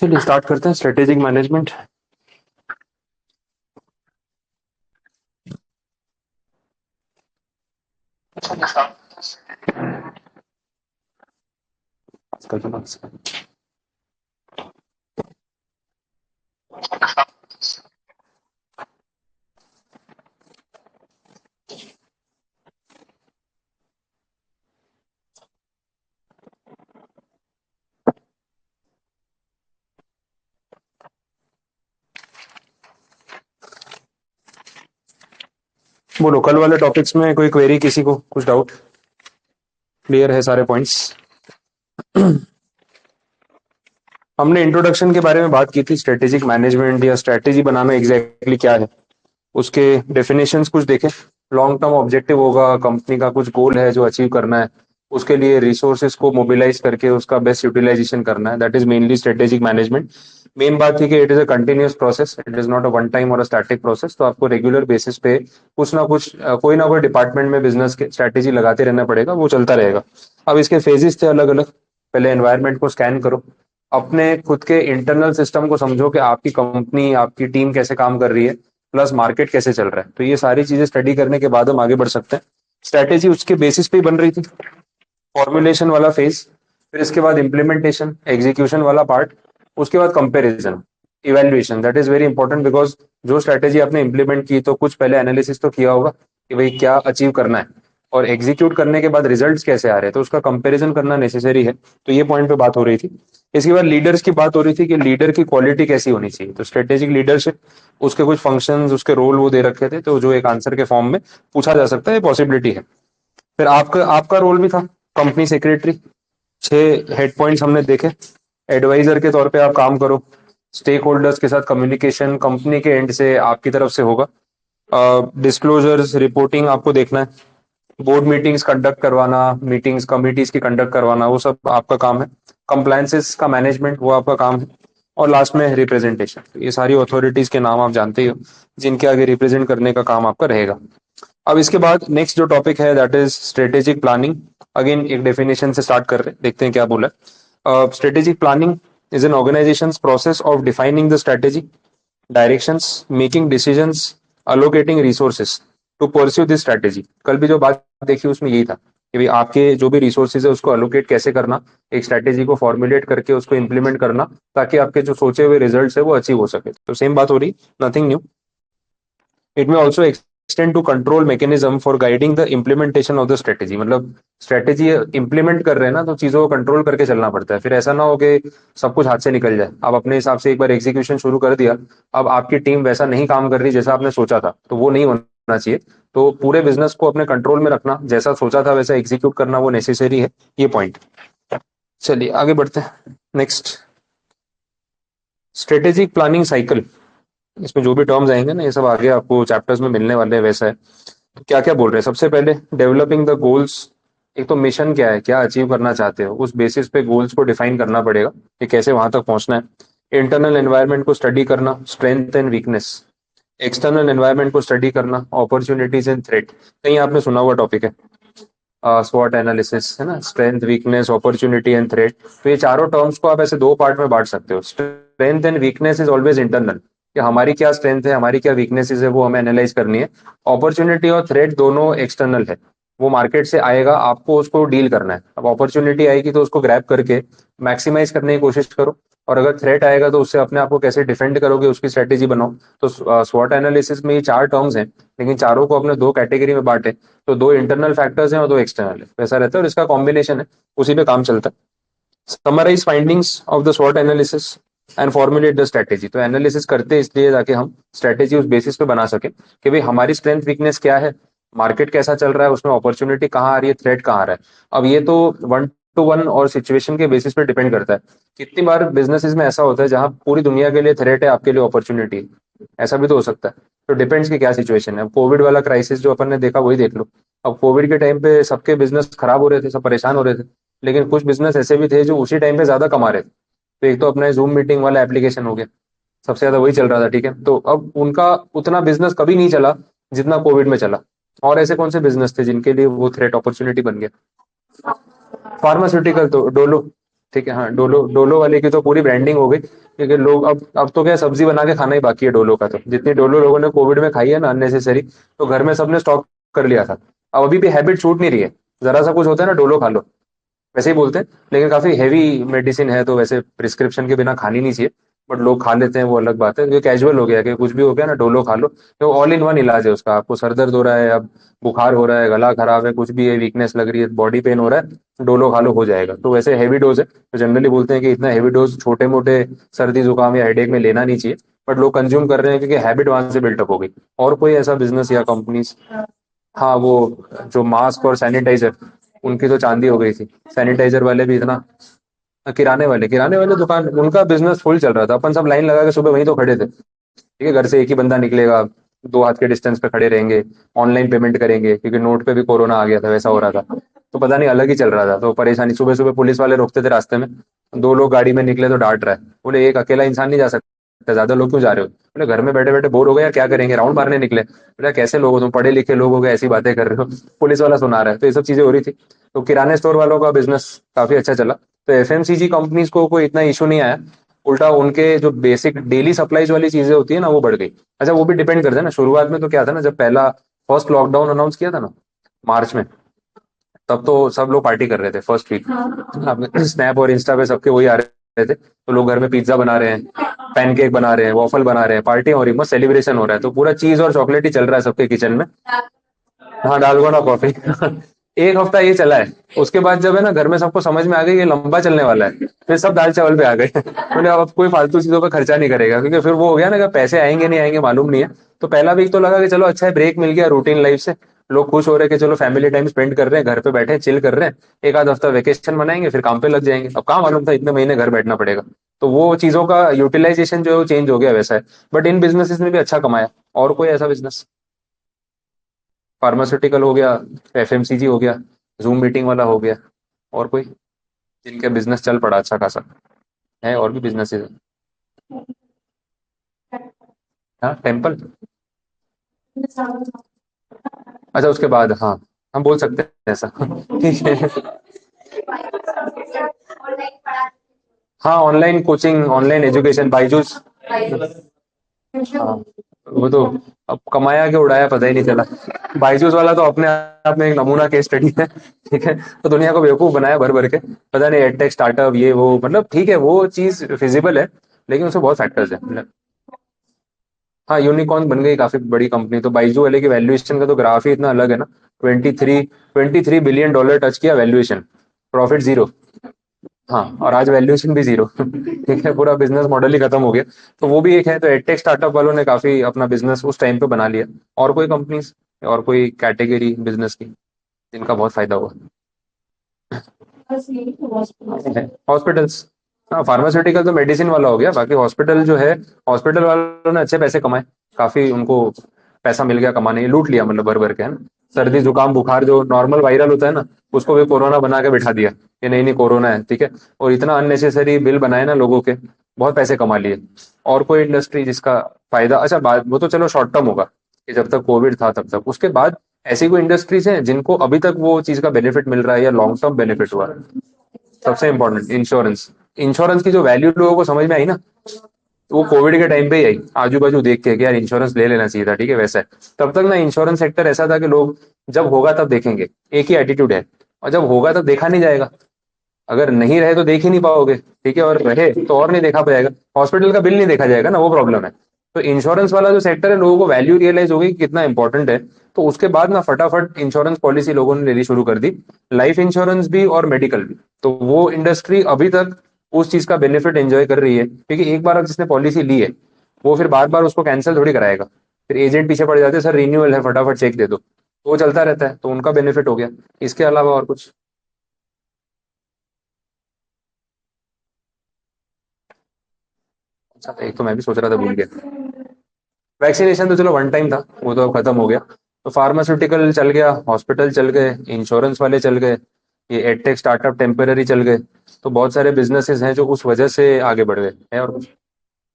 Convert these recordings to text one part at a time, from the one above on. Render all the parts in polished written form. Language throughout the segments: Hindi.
चलिए स्टार्ट करते हैं स्ट्रेटेजिक मैनेजमेंट। बोलो, कल वाले टॉपिक्स में कोई क्वेरी, किसी को कुछ डाउट? क्लियर है सारे पॉइंट्स? हमने इंट्रोडक्शन के बारे में बात की थी, स्ट्रेटेजिक मैनेजमेंट या स्ट्रेटेजी बनाना एग्जैक्टली क्या है, उसके डेफिनेशंस कुछ देखे। लॉन्ग टर्म ऑब्जेक्टिव होगा, कंपनी का कुछ गोल है जो अचीव करना है, उसके लिए रिसोर्सेज को मोबिलाइज करके उसका बेस्ट यूटिलाइजेशन करना है, that is mainly strategic management. Main बात थी कि it is a continuous process, it is not a one time और अ स्टैटिक प्रोसेस। तो आपको रेगुलर बेसिस पे कुछ ना कुछ कोई ना कोई डिपार्टमेंट में बिजनेस के स्ट्रेटेजी लगाते रहना पड़ेगा, वो चलता रहेगा। अब इसके फेजेस थे अलग अलग। पहले एनवायरनमेंट को स्कैन करो, अपने खुद के इंटरनल सिस्टम को समझो कि आपकी कंपनी, आपकी टीम कैसे काम कर रही है, प्लस मार्केट कैसे चल रहा है। तो ये सारी चीजें स्टडी करने के बाद हम आगे बढ़ सकते हैं। स्ट्रेटेजी उसके बेसिस पे ही बन रही थी, फॉर्मुलेशन वाला फेज, फिर इसके बाद इम्प्लीमेंटेशन, एग्जीक्यूशन वाला पार्ट, उसके बाद comparison, evaluation. That is very important because जो स्ट्रेटेजी आपने इंप्लीमेंट की तो कुछ पहले एनालिसिस तो किया होगा कि भाई क्या अचीव करना है, और एग्जीक्यूट करने के बाद रिजल्ट्स कैसे आ रहे हैं, तो उसका कंपैरिजन करना नेसेसरी है। तो ये पॉइंट पे बात हो रही थी। इसके बाद लीडर्स की बात हो रही थी कि लीडर की क्वालिटी कैसी होनी चाहिए। तो स्ट्रेटेजिक लीडरशिप, उसके कुछ फंक्शंस, उसके रोल वो दे रखे थे, तो जो एक आंसर के फॉर्म में पूछा जा सकता है, पॉसिबिलिटी है। फिर आपका आपका रोल भी था कंपनी सेक्रेटरी। 6 हेड पॉइंट्स हमने देखे। एडवाइजर के तौर पे आप काम करो, स्टेक होल्डर्स के साथ कम्युनिकेशन कंपनी के एंड से आपकी तरफ से होगा, डिस्क्लोजर्स, रिपोर्टिंग आपको देखना है, बोर्ड मीटिंग्स कंडक्ट करवाना, मीटिंग्स कमिटीज की कंडक्ट करवाना, वो सब आपका काम है। कंप्लायंसेस का मैनेजमेंट, वो आपका काम है। और लास्ट में रिप्रेजेंटेशन। ये सारी अथॉरिटीज के नाम आप जानते ही हो, जिनके आगे रिप्रेजेंट करने का काम आपका रहेगा। अब इसके बाद नेक्स्ट जो टॉपिक है that is strategic planning. Again एक डेफिनेशन से स्टार्ट कर रहे हैं, देखते हैं क्या बोला। Strategic planning is an organisation process of defining the strategy, directions, making decisions, allocating resources to pursue this strategy. कल भी जो बात देखी उसमें यही था कि भाई आपके जो भी रिसोर्सेज है उसको अलोकेट कैसे करना, एक स्ट्रेटेजी को फॉर्मुलेट करके उसको इंप्लीमेंट करना, ताकि आपके जो सोचे हुए रिजल्ट्स है वो अचीव हो सके। तो सेम बात हो रही, नथिंग न्यू। इट में also extend to control mechanism for guiding the implementation of the strategy. मतलब स्ट्रेटेजी इंप्लीमेंट कर रहे हैं ना, तो चीजों को कंट्रोल करके चलना पड़ता है। फिर ऐसा ना हो कि सब कुछ हाथ से निकल जाए। आप अपने हिसाब से एक बार एग्जीक्यूशन शुरू कर दिया, अब आपकी टीम वैसा नहीं काम कर रही जैसा आपने सोचा था, तो वो नहीं होना चाहिए। तो पूरे बिजनेस को अपने कंट्रोल में रखना, जैसा सोचा था वैसा एग्जीक्यूट करना, वो नेसेसरी है। ये पॉइंट। चलिए आगे बढ़ते हैं। Next, strategic planning cycle. इसमें जो भी टर्म्स आएंगे ना, ये सब आगे आपको चैप्टर्स में मिलने वाले हैं, वैसा है। तो क्या क्या बोल रहे हैं, सबसे पहले डेवलपिंग द गोल्स। एक तो मिशन क्या है, क्या अचीव करना चाहते हो, उस बेसिस पे गोल्स को डिफाइन करना पड़ेगा कि कैसे वहां तक पहुंचना है। इंटरनल एनवायरनमेंट को स्टडी करना, strength and weakness. External environment को स्टडी करना, अपॉर्चुनिटीज एंड थ्रेट। कहीं आपने सुना हुआ टॉपिक है, स्वॉट एनालिसिस, है ना, strength, weakness, opportunity and threat. तो ये चारों टर्म्स को आप ऐसे दो पार्ट में बांट सकते हो। Strength and weakness is always internal, कि हमारी क्या स्ट्रेंथ है, हमारी क्या वीकनेसेस है, वो हमें एनालाइज करनी है। अपॉर्चुनिटी और थ्रेट दोनों एक्सटर्नल है, वो मार्केट से आएगा, आपको उसको डील करना है। अब अपॉर्चुनिटी आएगी तो उसको ग्रैब करके मैक्सिमाइज करने की कोशिश करो, और अगर थ्रेट आएगा तो उससे अपने आप को कैसे डिफेंड करोगे, उसकी स्ट्रेटेजी बनाओ। तो स्वॉट एनालिसिस में ये 4 टर्म्स हैं, लेकिन चारों को अपने 2 कैटेगरी में बांटे। तो 2 इंटरनल फैक्टर्स हैं और 2 एक्सटर्नल है, वैसा रहता है, और इसका कॉम्बिनेशन है, उसी पे काम चलता है। समराइज फाइंडिंग्स ऑफ द स्वॉट analysis and formulate the strategy. तो एनालिसिस करते हैं इसलिए ताकि हम स्ट्रेटेजी उस बेसिस पे बना सके कि भाई हमारी स्ट्रेंथ वीकनेस क्या है, मार्केट कैसा चल रहा है, उसमें अपॉर्चुनिटी कहाँ आ रही है, थ्रेट कहाँ आ रहा है। अब ये तो 1 to 1 और सिचुएशन के बेसिस पे डिपेंड करता है। कितनी बार बिजनेसेस में ऐसा होता है जहां पूरी दुनिया के लिए थ्रेट है, आपके लिए अपॉर्चुनिटी है, ऐसा भी तो हो सकता है। तो डिपेंड्स की क्या सिचुएशन है। अब कोविड वाला क्राइसिस जो अपन ने देखा वही देख लो। अब कोविड के टाइम पे सबके बिजनेस खराब हो रहे थे, सब परेशान हो रहे थे, लेकिन कुछ बिजनेस ऐसे भी थे जो उसी टाइम पे ज्यादा कमा रहे थे। तो एक तो अपना जूम मीटिंग वाला एप्लीकेशन हो गया, सबसे ज्यादा वही चल रहा था, ठीक है। तो अब उनका उतना बिजनेस कभी नहीं चला जितना कोविड में चला। और ऐसे कौन से बिजनेस थे जिनके लिए वो थ्रेट अपॉर्चुनिटी बन गया? फार्मास्यूटिकल, तो डोलो ठीक है, हाँ, डोलो डोलो वाले की तो पूरी ब्रांडिंग हो गई, क्योंकि लोग अब तो क्या सब्जी बना के खाना ही बाकी है डोलो का, तो जितनी डोलो लोगों ने कोविड में खाई है ना अननेसेसरी, तो घर में सबने स्टॉक कर लिया था। अब अभी भी हैबिट छूट नहीं रही है, जरा सा कुछ होता है ना डोलो खा लो, वैसे ही बोलते हैं, लेकिन काफी हैवी मेडिसिन है, तो वैसे प्रिस्क्रिप्शन के बिना खानी नहीं चाहिए, बट लोग खा लेते हैं, वो अलग बात है। ये कैजुअल हो गया कि कुछ भी हो गया ना डोलो खा लो, तो ऑल इन वन इलाज है उसका। आपको सर दर्द हो रहा है, अब बुखार हो रहा है, गला खराब है, कुछ भी है, वीकनेस लग रही है, बॉडी पेन हो रहा है, डोलो खा लो, हो जाएगा। तो वैसे हैवी डोज है, तो जनरली बोलते हैं कि इतना हैवी डोज छोटे मोटे सर्दी जुकाम या हेडेक में लेना नहीं चाहिए, बट लोग कंज्यूम कर रहे हैं क्योंकि हैबिट वहां से बिल्टअप हो गई। और कोई ऐसा बिजनेस या कंपनीज? हाँ, वो जो मास्क और सैनिटाइजर, उनकी तो चांदी हो गई थी। सैनिटाइजर वाले भी इतना, किराने वाले दुकान, उनका बिजनेस फुल चल रहा था, अपन सब लाइन लगा के सुबह वहीं तो खड़े थे। ठीक है, घर से एक ही बंदा निकलेगा, 2 हाथ के डिस्टेंस पे खड़े रहेंगे, ऑनलाइन पेमेंट करेंगे, क्योंकि नोट पे भी कोरोना आ गया था, वैसा हो रहा था। तो पता नहीं अलग ही चल रहा था, तो परेशानी। सुबह सुबह पुलिस वाले रोकते थे रास्ते में, 2 लोग गाड़ी में निकले तो डांट रहा है, बोले एक अकेला इंसान नहीं जा सकता, ज्यादा लोग क्यों जा रहे हो? बोले घर में बैठे बैठे बोर हो गए यार, क्या करेंगे, राउंड मारने निकले। बोला कैसे लोग हो तुम, पढ़े लिखे लोग हो गए, ऐसी बातें कर रहे हो? पुलिस वाला सुना रहा है, तो ये सब चीजें हो रही थी। तो किराने स्टोर वालों का बिजनेस काफी अच्छा चला, तो एफएमसीजी कंपनीज को कोई इतना इशू नहीं आया। उल्टा उनके जो बेसिक डेली सप्लाईज वाली चीजें होती है ना, वो बढ़ गई। अच्छा, वो भी डिपेंड करता है ना, शुरुआत में तो क्या था ना, जब पहला फर्स्ट लॉकडाउन अनाउंस किया था ना मार्च में, तब तो सब लोग पार्टी कर रहे थे फर्स्ट वीक। आपने स्नैप और इंस्टा पे सबके वही आ रहे थे, तो लोग घर में पिज्जा बना रहे हैं, पैनकेक बना रहे हैं, वॉफल बना रहे हैं, पार्टी हो रही है, मस्त सेलिब्रेशन हो रहा है, तो पूरा चीज और चॉकलेट ही चल रहा है सबके किचन में। हाँ, डालगोना कॉफी। एक हफ्ता ये चला है, उसके बाद जब है ना घर में सबको समझ में आ गई ये लंबा चलने वाला है, फिर सब दाल चावल पे आ गए। बोले अब कोई फालतू चीजों पे खर्चा नहीं करेगा, क्योंकि फिर वो हो गया ना कि पैसे आएंगे नहीं आएंगे मालूम नहीं है। तो पहला वीक तो लगा कि चलो अच्छा है, ब्रेक मिल गया रूटीन लाइफ से, लोग खुश हो रहे हैं कि चलो फैमिली टाइम स्पेंड कर रहे हैं, घर पे बैठे चिल कर रहे हैं, एक आध हफ्ता वेकेशन मनाएंगे, फिर काम पे लग जाएंगे। अब कहाँ मालूम था इतने महीने घर बैठना पड़ेगा। तो वो चीजों का यूटिलाइजेशन जो है वो चेंज हो गया, वैसा है। बट इन बिजनेसेस में भी अच्छा कमाया। और कोई ऐसा बिजनेस? फार्मास्यूटिकल हो गया, एफएमसीजी हो गया, जूम मीटिंग वाला हो गया। और कोई जिनका बिजनेस चल पड़ा अच्छा खासा? है और भी बिजनेसेस है। हाँ, टेम्पल। अच्छा, उसके बाद हाँ, हम बोल सकते हैं ऐसा। ठीक है। हाँ, online coaching, online education, Byju's. हाँ, वो तो अब कमाया कि उड़ाया पता ही नहीं चला। बायजूस वाला तो अपने आप में एक नमूना केस स्टडी है। ठीक है, तो दुनिया को बेवकूफ बनाया भर भर के, पता नहीं एडटेक स्टार्टअप ये वो, मतलब ठीक है वो चीज फिजिबल है, लेकिन उसमें बहुत फैक्टर्स है मतलब। हाँ, यूनिकॉर्न बन गई काफी बड़ी कंपनी, तो बाइजू वाले की वैल्यूएशन का तो ग्राफ ही इतना अलग है ना। 23 बिलियन डॉलर टच किया वैल्यूएशन, प्रॉफिट जीरो। हाँ, और आज वैल्यूएशन भी जीरो। ठीक है, पूरा बिजनेस मॉडल ही खत्म हो गया। तो वो भी एक है, तो एडटेक स्टार्टअप वालों ने काफी अपना बिजनेस उस टाइम पे बना लिया। और कोई कंपनीज और कोई कैटेगरी बिजनेस की जिनका बहुत फायदा हुआ? हॉस्पिटल्स। हाँ, फार्मास्यूटिकल तो मेडिसिन वाला हो गया, बाकी हॉस्पिटल जो है, हॉस्पिटल वालों ने अच्छे पैसे कमाए, काफी उनको पैसा मिल गया कमाने, लूट लिया मतलब भर भर के, है ना। सर्दी जुकाम बुखार जो नॉर्मल वायरल होता है ना, उसको भी कोरोना बना के बिठा दिया कि नहीं नहीं कोरोना है, ठीक है। और इतना अननेसेसरी बिल बनाए ना लोगों के, बहुत पैसे कमा लिए। और कोई इंडस्ट्री जिसका फायदा? अच्छा, बात वो तो चलो शॉर्ट टर्म होगा कि जब तक कोविड था तब तक, उसके बाद ऐसी कोई इंडस्ट्रीज हैं जिनको अभी तक वो चीज का बेनिफिट मिल रहा है या लॉन्ग टर्म बेनिफिट हुआ है? सबसे इंपॉर्टेंट इंश्योरेंस। इंश्योरेंस की जो वैल्यू लोगों को समझ में आई ना, वो कोविड के टाइम पे ही आई, आजू बाजू देख के कि यार इंश्योरेंस ले लेना चाहिए था, ठीक है वैसा है। तब तक ना इंश्योरेंस सेक्टर ऐसा था कि लोग जब होगा तब देखेंगे, एक ही एटीट्यूड है, और जब होगा तब देखा नहीं जाएगा। अगर नहीं रहे तो देख ही नहीं पाओगे, ठीक है, और रहे तो और नहीं देखा पाएगा, हॉस्पिटल का बिल नहीं देखा जाएगा ना, वो प्रॉब्लम है। तो इंश्योरेंस वाला जो सेक्टर है, लोगों को वैल्यू रियलाइज हो गई कि कितना इंपॉर्टेंट है। तो उसके बाद ना फटाफट इंश्योरेंस पॉलिसी लोगों ने लेनी शुरू कर दी, लाइफ इंश्योरेंस भी और मेडिकल भी। तो वो इंडस्ट्री अभी तक उस चीज का बेनिफिट एंजॉय कर रही है, क्योंकि एक बार अब जिसने पॉलिसी ली है, वो फिर बार बार उसको कैंसिल थोड़ी कराएगा। फिर एजेंट पीछे पड़ जाते हैं, सर रिन्यूअल है फटाफट चेक दे दो, तो वो चलता रहता है, तो उनका बेनिफिट हो गया। इसके अलावा और कुछ? अच्छा, एक तो मैं भी सोच रहा था, भूल गया। वैक्सीनेशन तो चलो वन टाइम था, वो तो अब खत्म हो गया। तो फार्मास्यूटिकल चल गया, हॉस्पिटल चल गए, इंश्योरेंस वाले चल गए, ये एडटेक स्टार्टअप टेम्पररी चल गए। तो बहुत सारे बिजनेसेस हैं जो उस वजह से आगे बढ़ गए हैं। और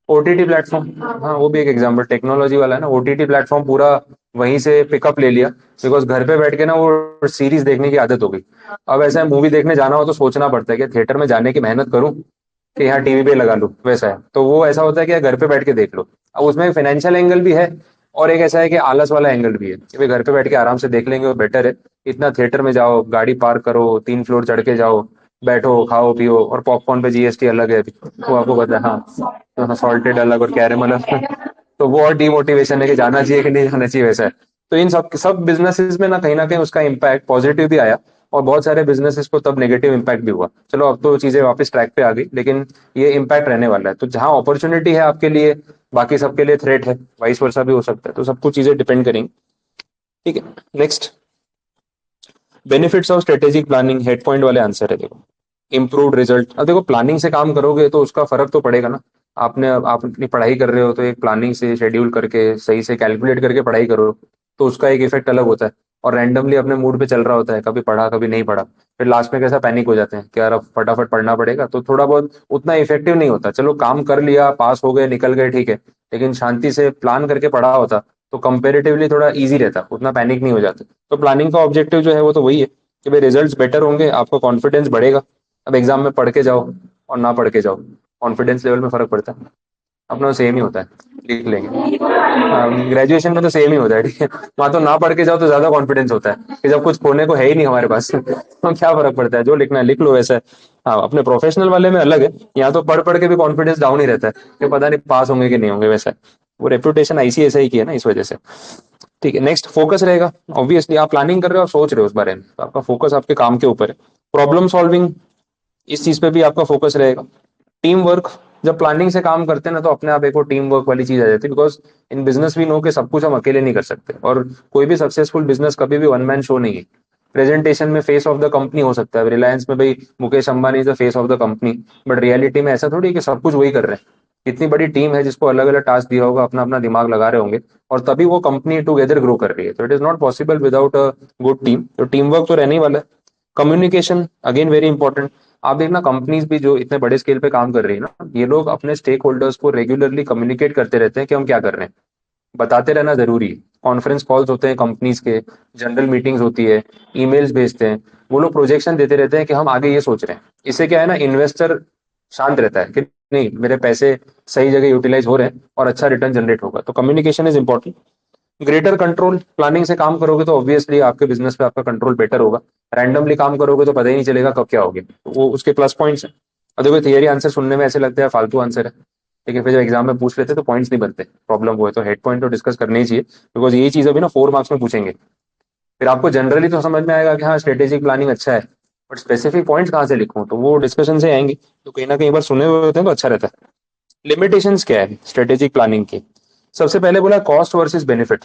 ओटीटी प्लेटफॉर्म, हाँ वो भी एक एग्जाम्पल टेक्नोलॉजी वाला है ना, ओटीटी प्लेटफॉर्म पूरा वहीं से पिकअप ले लिया, बिकॉज घर पे बैठ के ना वो सीरीज देखने की आदत हो गई। अब ऐसा है, मूवी देखने जाना हो तो सोचना पड़ता है कि थिएटर में जाने की मेहनत करूं कि यहाँ टीवी पे लगा लूं, वैसा है। तो वो ऐसा होता है कि यार घर पे बैठ के देख लो। अब उसमें फाइनेंशियल एंगल भी है, और एक ऐसा है कि आलस वाला एंगल भी है कि भाई घर पे बैठ के आराम से देख लेंगे, वो बेटर है। इतना थिएटर में जाओ, गाड़ी पार्क करो, 3 फ्लोर चढ़ के जाओ, बैठो, खाओ पियो, और पॉपकॉर्न पे जीएसटी अलग है अभी, वो आपको पता है। हाँ, सॉल्टेड अलग और कैरेमल अलग। तो वो और डीमोटिवेशन है कि जाना चाहिए कि नहीं जाना चाहिए, वैसा है। तो इन सब सब बिजनेसेस में ना कहीं उसका इम्पैक्ट पॉजिटिव भी आया, और बहुत सारे बिजनेसेस को तब नेगेटिव इम्पैक्ट भी हुआ। चलो अब तो चीजें वापस ट्रैक पे आ गई, लेकिन ये इम्पैक्ट रहने वाला है। तो जहां अपॉर्चुनिटी है आपके लिए, बाकी सबके लिए थ्रेट है, वाइस वर्सा भी हो सकता है। तो सब कुछ चीजें डिपेंड करेंगी। ठीक है, next, benefits of strategic planning, head point वाले आंसर है देखो। इम्प्रूव्ड रिजल्ट, अब देखो प्लानिंग से काम करोगे तो उसका फर्क तो पड़ेगा ना। आप अपनी पढ़ाई कर रहे हो तो एक प्लानिंग से शेड्यूल करके सही से कैलकुलेट करके पढ़ाई करो, तो उसका एक इफेक्ट अलग होता है। और रैंडमली अपने मूड पे चल रहा होता है, कभी पढ़ा कभी नहीं पढ़ा, फिर लास्ट में कैसा पैनिक हो जाते हैं कि यार अब फटाफट पढ़ना पड़ेगा, तो थोड़ा बहुत उतना इफेक्टिव नहीं होता। चलो काम कर लिया, पास हो गए, निकल गए, ठीक है, लेकिन शांति से प्लान करके पढ़ा होता तो कंपेरेटिवली थोड़ा इजी रहता, उतना पैनिक नहीं हो जाता। तो प्लानिंग का ऑब्जेक्टिव जो है वो तो वही है कि भाई रिजल्ट्स बेटर होंगे, आपको कॉन्फिडेंस बढ़ेगा। अब एग्जाम में पढ़ के जाओ और ना पढ़ के जाओ, कॉन्फिडेंस लेवल में फर्क पड़ता है। अपना सेम ही होता है, लिख लेंगे। ग्रेजुएशन में तो सेम ही होता है, ठीक है। वहां तो ना पढ़ के जाओ तो ज्यादा कॉन्फिडेंस होता है कि जब कुछ खोने को है ही नहीं हमारे पास तो क्या फर्क पड़ता है, जो लिखना है लिख लो, वैसा है। हाँ, अपने प्रोफेशनल वाले में अलग है, यहाँ तो पढ़ पढ़ के भी कॉन्फिडेंस डाउन ही रहता है कि पता नहीं पास होंगे कि नहीं होंगे, वैसा है। वो रेपुटेशन ऐसी ऐसा ही की है ना, इस वजह से। ठीक है, नेक्स्ट, फोकस रहेगा। ऑब्वियसली आप प्लानिंग कर रहे हो, आप सोच रहे हो उस बारे में, तो आपका फोकस आपके काम के ऊपर है। प्रॉब्लम सॉल्विंग, इस चीज पे भी आपका फोकस रहेगा। टीम वर्क, जब प्लानिंग से काम करते हैं ना तो अपने आप एक वो टीम वर्क वाली चीज आ जाती है, because in business we know कि सब कुछ हम अकेले नहीं कर सकते, और कोई भी सक्सेसफुल बिजनेस कभी भी वन मैन शो नहीं है। प्रेजेंटेशन में फेस ऑफ द कंपनी हो सकता है, रिलायंस में भाई Mukesh Ambani is the face of the company, but reality में ऐसा थोड़ी है कि सब कुछ वही कर रहे हैं। इतनी बड़ी टीम है जिसको अलग अलग टास्क दिया होगा, अपना अपना दिमाग लगा रहे होंगे, और तभी वो कंपनी टुगेदर ग्रो कर रही है। तो it is not possible without a good team. तो टीम वर्क तो रहने ही वाला है। Communication again very important. आप देखना कंपनीज भी जो इतने बड़े स्केल पे काम कर रही है ना, ये लोग अपने स्टेक होल्डर्स को रेगुलरली कम्युनिकेट करते रहते हैं कि हम क्या कर रहे हैं, बताते रहना जरूरी है। कॉन्फ्रेंस कॉल्स होते हैं कंपनीज के, जनरल मीटिंग्स होती है, ईमेल्स भेजते हैं, वो लोग प्रोजेक्शन देते रहते हैं कि हम आगे ये सोच रहे हैं। इससे क्या है ना, इन्वेस्टर शांत रहता है कि नहीं, मेरे पैसे सही जगह यूटिलाइज हो रहे हैं और अच्छा रिटर्न जनरेट होगा। तो communication is important. Greater control, planning से काम करोगे तो ऑब्वियसली आपके बिजनेस पे आपका कंट्रोल बेटर होगा। रैंडमली काम करोगे तो पता ही नहीं चलेगा कब क्या हो गया, तो वो उसके प्लस पॉइंट्स हैं। और देखो थियरी आंसर सुनने में ऐसे लगता है फालतू आंसर है, लेकिन फिर जब एग्जाम में पूछ लेते तो पॉइंट्स नहीं बनते। प्रॉब्लम वो है, तो हेड पॉइंट तो डिस्कस करने ही चाहिए, बिकॉज यही चीज अभी ना 4 मार्क्स में पूछेंगे। फिर आपको जनरली तो समझ में आएगा कि हाँ स्ट्रेटेजिक प्लानिंग अच्छा है, बट स्पेसिफिक पॉइंट्स कहाँ से लिखूं, तो वो डिस्कशन से आएंगे। तो कहीं ना कहीं बार सुने हुए होते हैं तो अच्छा रहता है। लिमिटेशंस क्या है स्ट्रेटेजिक प्लानिंग की? सबसे पहले बोला कॉस्ट वर्सेस बेनिफिट।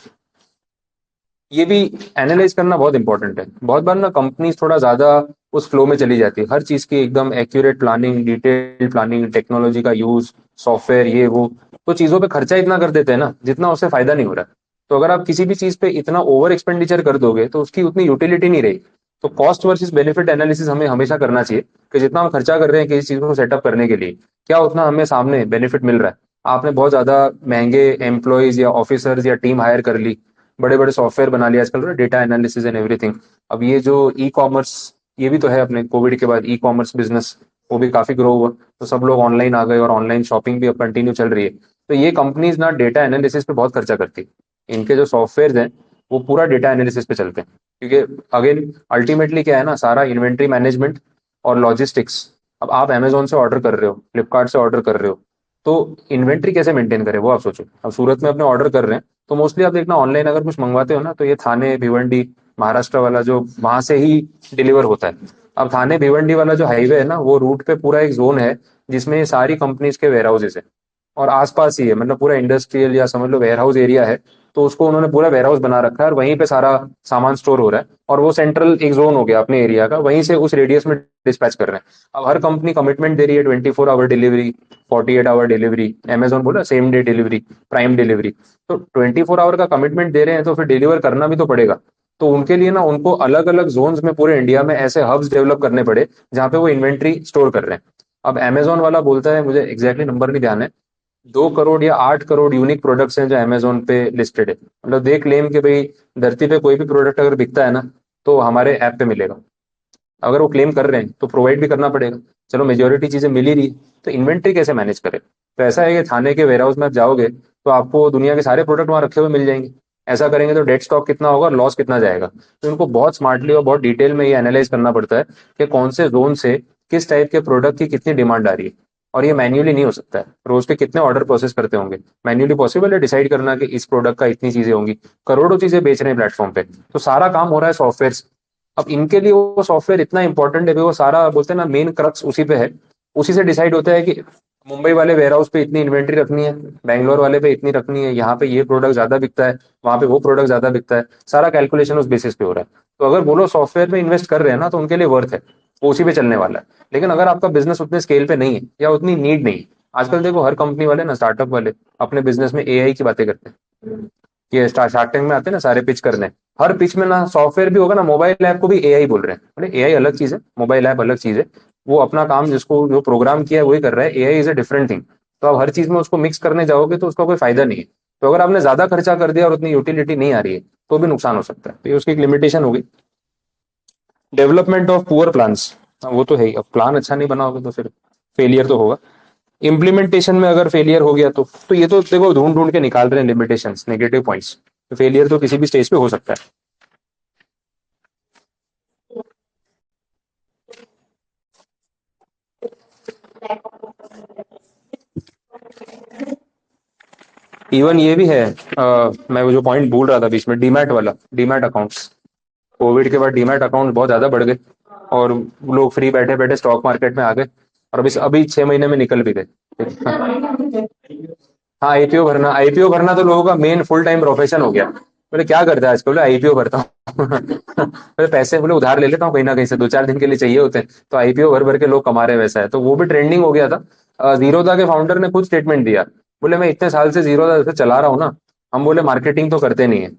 ये भी एनालाइज करना बहुत इंपॉर्टेंट है। बहुत बार ना कंपनीज थोड़ा ज्यादा उस फ्लो में चली जाती है, हर चीज की एकदम accurate planning, detail planning, technology का यूज, सॉफ्टवेयर, ये वो, तो चीजों पे खर्चा इतना कर देते हैं ना जितना उससे फायदा नहीं हो रहा है। तो अगर आप किसी भी चीज पे इतना ओवर एक्सपेंडिचर कर दोगे तो उसकी उतनी यूटिलिटी नहीं रहेगी। तो कॉस्ट वर्सेस बेनिफिट एनालिसिस हमें हमेशा करना चाहिए कि जितना हम खर्चा कर रहे हैं किसी चीज को सेटअप करने के लिए, क्या उतना हमें सामने बेनिफिट मिल रहा है। आपने बहुत ज्यादा महंगे एम्प्लॉयज या ऑफिसर्स या टीम हायर कर ली, बड़े बड़े सॉफ्टवेयर बना लिया आजकल, डेटा एनालिसिस एंड एवरीथिंग। अब ये जो ई कॉमर्स, ये भी तो है अपने कोविड के बाद, ई कॉमर्स बिजनेस वो भी काफी ग्रो हुआ, तो सब लोग ऑनलाइन आ गए और ऑनलाइन शॉपिंग भी अब कंटिन्यू चल रही है। तो ये कंपनीज ना डेटा एनालिसिस पे बहुत खर्चा करती है। इनके जो सॉफ्टवेयर हैं वो पूरा डेटा एनालिसिस पे चलते हैं, क्योंकि अगेन अल्टीमेटली क्या है ना, सारा इन्वेंट्री मैनेजमेंट और लॉजिस्टिक्स। अब आप अमेजोन से ऑर्डर कर रहे हो, फ्लिपकार्ट से ऑर्डर कर रहे हो, तो इन्वेंट्री कैसे मेंटेन करें वो आप सोचो। अब सूरत में अपने ऑर्डर कर रहे हैं, तो मोस्टली आप देखना ऑनलाइन अगर कुछ मंगवाते हो ना, तो ये थाने भिवंडी महाराष्ट्र वाला जो वहां से ही डिलीवर होता है। अब थाने भिवंडी वाला जो हाईवे है ना, वो रूट पे पूरा एक जोन है जिसमें ये सारी कंपनीज के वेयर हाउसेज है, और आसपास ही है, मतलब पूरा इंडस्ट्रियल या समझ लो वेयर हाउस एरिया है। तो उसको उन्होंने पूरा वेयर हाउस बना रखा है और वहीं पे सारा सामान स्टोर हो रहा है, और वो सेंट्रल एक जोन हो गया अपने एरिया का, वहीं से उस रेडियस में डिस्पैच कर रहे हैं। अब हर कंपनी कमिटमेंट दे रही है 24 hour delivery, 48 hour delivery, Amazon बोला same day delivery, prime delivery. तो 24 आवर का कमिटमेंट दे रहे हैं तो फिर डिलीवर करना भी तो पड़ेगा। तो उनके लिए ना उनको अलग अलग जोन्स में पूरे इंडिया में ऐसे हब्स डेवलप करने पड़े जहाँ पे वो इन्वेंट्री स्टोर कर रहे हैं। अब अमेजोन वाला बोलता है, मुझे एग्जैक्टली नंबर नहीं ध्यान है, 2 करोड़ या 8 करोड़ यूनिक प्रोडक्ट्स हैं जो अमेजोन पे लिस्टेड है। मतलब दे क्लेम कि भाई धरती पे कोई भी प्रोडक्ट अगर बिकता है ना तो हमारे ऐप पे मिलेगा। अगर वो क्लेम कर रहे हैं तो प्रोवाइड भी करना पड़ेगा। चलो मेजोरिटी चीजें मिल ही रही है, तो इन्वेंट्री कैसे मैनेज करें? तो ऐसा है कि थाने के वेयर हाउस में आप जाओगे तो आपको दुनिया के सारे प्रोडक्ट वहां रखे हुए मिल जाएंगे। ऐसा करेंगे तो डेड स्टॉक कितना होगा और लॉस कितना जाएगा। तो इनको बहुत स्मार्टली और बहुत डिटेल में ये एनालाइज करना पड़ता है कि कौन से जोन से किस टाइप के प्रोडक्ट की कितनी डिमांड आ रही है। और ये मैन्युअली नहीं हो सकता है। रोज के कितने ऑर्डर प्रोसेस करते होंगे? मैन्युअली पॉसिबल है डिसाइड करना कि इस प्रोडक्ट का इतनी चीजें होंगी? करोड़ों चीजें बेच रहे हैं प्लेटफॉर्म पे, तो सारा काम हो रहा है सॉफ्टवेयर। अब इनके लिए वो सॉफ्टवेयर इतना इंपॉर्टेंट है कि वो सारा बोलते हैं ना मेन क्रक्स उसी पे है। उसी से डिसाइड होता है कि मुंबई वाले वेयर हाउस पे इतनी इन्वेंट्री रखनी है, बैंगलोर वाले पे इतनी रखनी है, यहाँ पे ये प्रोडक्ट ज्यादा बिकता है, वहां पे वो प्रोडक्ट ज्यादा बिकता है। सारा कैलकुलेशन उस बेसिस पे हो रहा है। तो अगर वो लोग सॉफ्टवेयर में इन्वेस्ट कर रहे हैं ना तो उनके लिए वर्थ है, वो उसी पे चलने वाला है। लेकिन अगर आपका बिजनेस उतने स्केल पे नहीं है या उतनी नीड नहीं है, आजकल देखो हर कंपनी वाले ना स्टार्टअप वाले अपने बिजनेस में एआई की बातें करते हैं। ये शार्क टैंक में आते हैं ना सारे पिच करने। हर पिच में ना सॉफ्टवेयर भी होगा ना मोबाइल ऐप को भी एआई बोल रहे हैं। बोले एआई अलग चीज है, मोबाइल ऐप अलग चीज है। वो अपना काम जिसको जो प्रोग्राम किया है वही कर रहा है, AI is a different thing. तो आप हर चीज में उसको मिक्स करने जाओगे तो उसका कोई फायदा नहीं है। तो अगर आपने ज्यादा खर्चा कर दिया और उतनी यूटिलिटी नहीं आ रही है तो भी नुकसान हो सकता है। तो ये उसकी एक लिमिटेशन होगी। डेवलपमेंट ऑफ पुअर प्लान्स, वो तो है ही। अब प्लान अच्छा नहीं बनाओगे तो फिर फेलियर तो होगा। इम्प्लीमेंटेशन में अगर फेलियर हो गया तो ये तो देखो ढूंढ ढूंढ के निकाल रहे हैं लिमिटेशंस, नेगेटिव पॉइंट्स। तो फेलियर तो किसी भी स्टेज पे हो सकता है। इवन ये भी है, मैं वो जो पॉइंट भूल रहा था बीच में, डीमैट वाला, डीमैट अकाउंट्स। कोविड के बाद डीमैट अकाउंट बहुत ज्यादा बढ़ गए और लोग फ्री बैठे बैठे स्टॉक मार्केट में आ गए। और अभी अभी 6 महीने में निकल भी गए। हाँ, आईपीओ भरना तो लोगों का मेन फुल टाइम प्रोफेशन हो गया। बोले क्या करता है आजकल? बोले आईपीओ भरता हूँ। बोले पैसे बोले उधार ले लेता हूँ कहीं ना कहीं से, 2-4 दिन के लिए चाहिए होते हैं, तो आईपीओ भर भर के लोग कमा रहे हैं। वैसा है तो वो भी ट्रेंडिंग हो गया था। जीरोधा के फाउंडर ने खुद स्टेटमेंट दिया। बोले मैं इतने साल से जीरोधा से चला रहा हूँ ना, हम बोले मार्केटिंग तो करते नहीं है।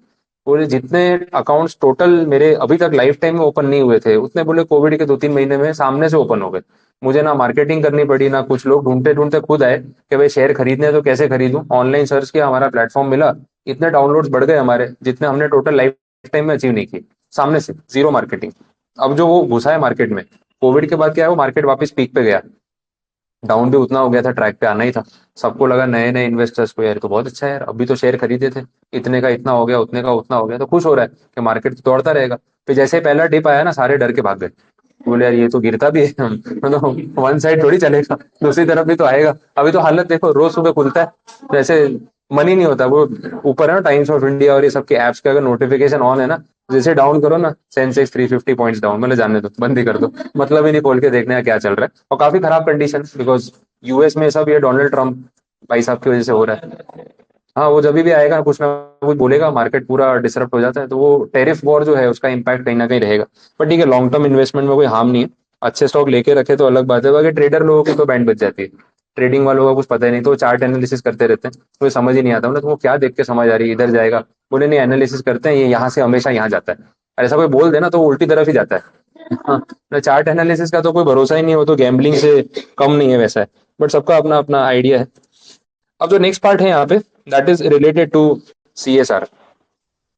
बोले जितने अकाउंट्स टोटल मेरे अभी तक लाइफ टाइम में ओपन नहीं हुए थे उतने बोले कोविड के 2-3 महीने में सामने से ओपन हो गए। मुझे ना मार्केटिंग करनी पड़ी ना कुछ, लोग ढूंढते ढूंढते खुद आए कि भाई शेयर खरीदने हैं तो कैसे खरीदूं। ऑनलाइन सर्च किया, हमारा प्लेटफॉर्म मिला, इतने डाउनलोड्स बढ़ गए हमारे जितने हमने टोटल लाइफ टाइम में अचीव नहीं की। सामने से जीरो मार्केटिंग। अब जो वो घुसा है मार्केट में, कोविड के बाद क्या है, वो मार्केट वापस पीक पे गया। डाउन भी उतना हो गया था, ट्रैक पे आना ही था। सबको लगा नए नए इन्वेस्टर्स को यार तो बहुत अच्छा है यार, अभी तो शेयर खरीदे थे, इतने का इतना हो गया, उतने का उतना हो गया, तो खुश हो रहा है कि मार्केट तो दौड़ता रहेगा। फिर जैसे ही पहला डिप आया ना सारे डर के भाग गए। बोले यार ये तो गिरता भी है। मतलब वन साइड थोड़ी चलेगा, दूसरी तरफ भी तो आएगा। अभी तो हालत देखो, रोज सुबह खुलता है जैसे मन ही नहीं होता। वो ऊपर है ना टाइम्स ऑफ इंडिया और ये सबके एप्स के अगर नोटिफिकेशन ऑन है ना, जैसे डाउन करो ना सेंसेक्स 350 पॉइंट्स डाउन, मतलब जानने दो, बंद ही कर दो। मतलब ही नहीं खोल के देखने का क्या चल रहा है। और काफी खराब कंडीशन, बिकॉज यूएस में सब ये डोनाल्ड ट्रम्प भाई साहब की वजह से हो रहा है। हाँ, वो जब भी आएगा कुछ ना कुछ बोलेगा, मार्केट पूरा डिसरप्ट हो जाता है। तो वो टेरिफ वॉर जो है उसका इम्पैक्ट कहीं ना कहीं रहेगा। बट ठीक है, लॉन्ग टर्म इन्वेस्टमेंट में कोई हार्म नहीं है। अच्छे स्टॉक लेके रखे तो अलग बात है, बाकी ट्रेडर लोगों की तो बैंड बच जाती है। ट्रेडिंग वालों का कुछ पता ही नहीं, तो चार्ट एनालिसिस करते रहते हैं, तो ये समझ ही नहीं आता। मतलब तुमको क्या देख के समझ आ रही है इधर जाएगा? बोले नहीं, एनालिसिस करते हैं, ये यहाँ से हमेशा यहाँ जाता है। और ऐसा कोई बोल देना तो वो उल्टी तरफ ही जाता है। हाँ, चार्ट एनालिसिस का तो कोई भरोसा ही नहीं है, वो तो गैम्बलिंग से कम नहीं है वैसा है। बट सबका अपना अपना आइडिया है। अब जो नेक्स्ट पार्ट है यहाँ पे, that is related to CSR,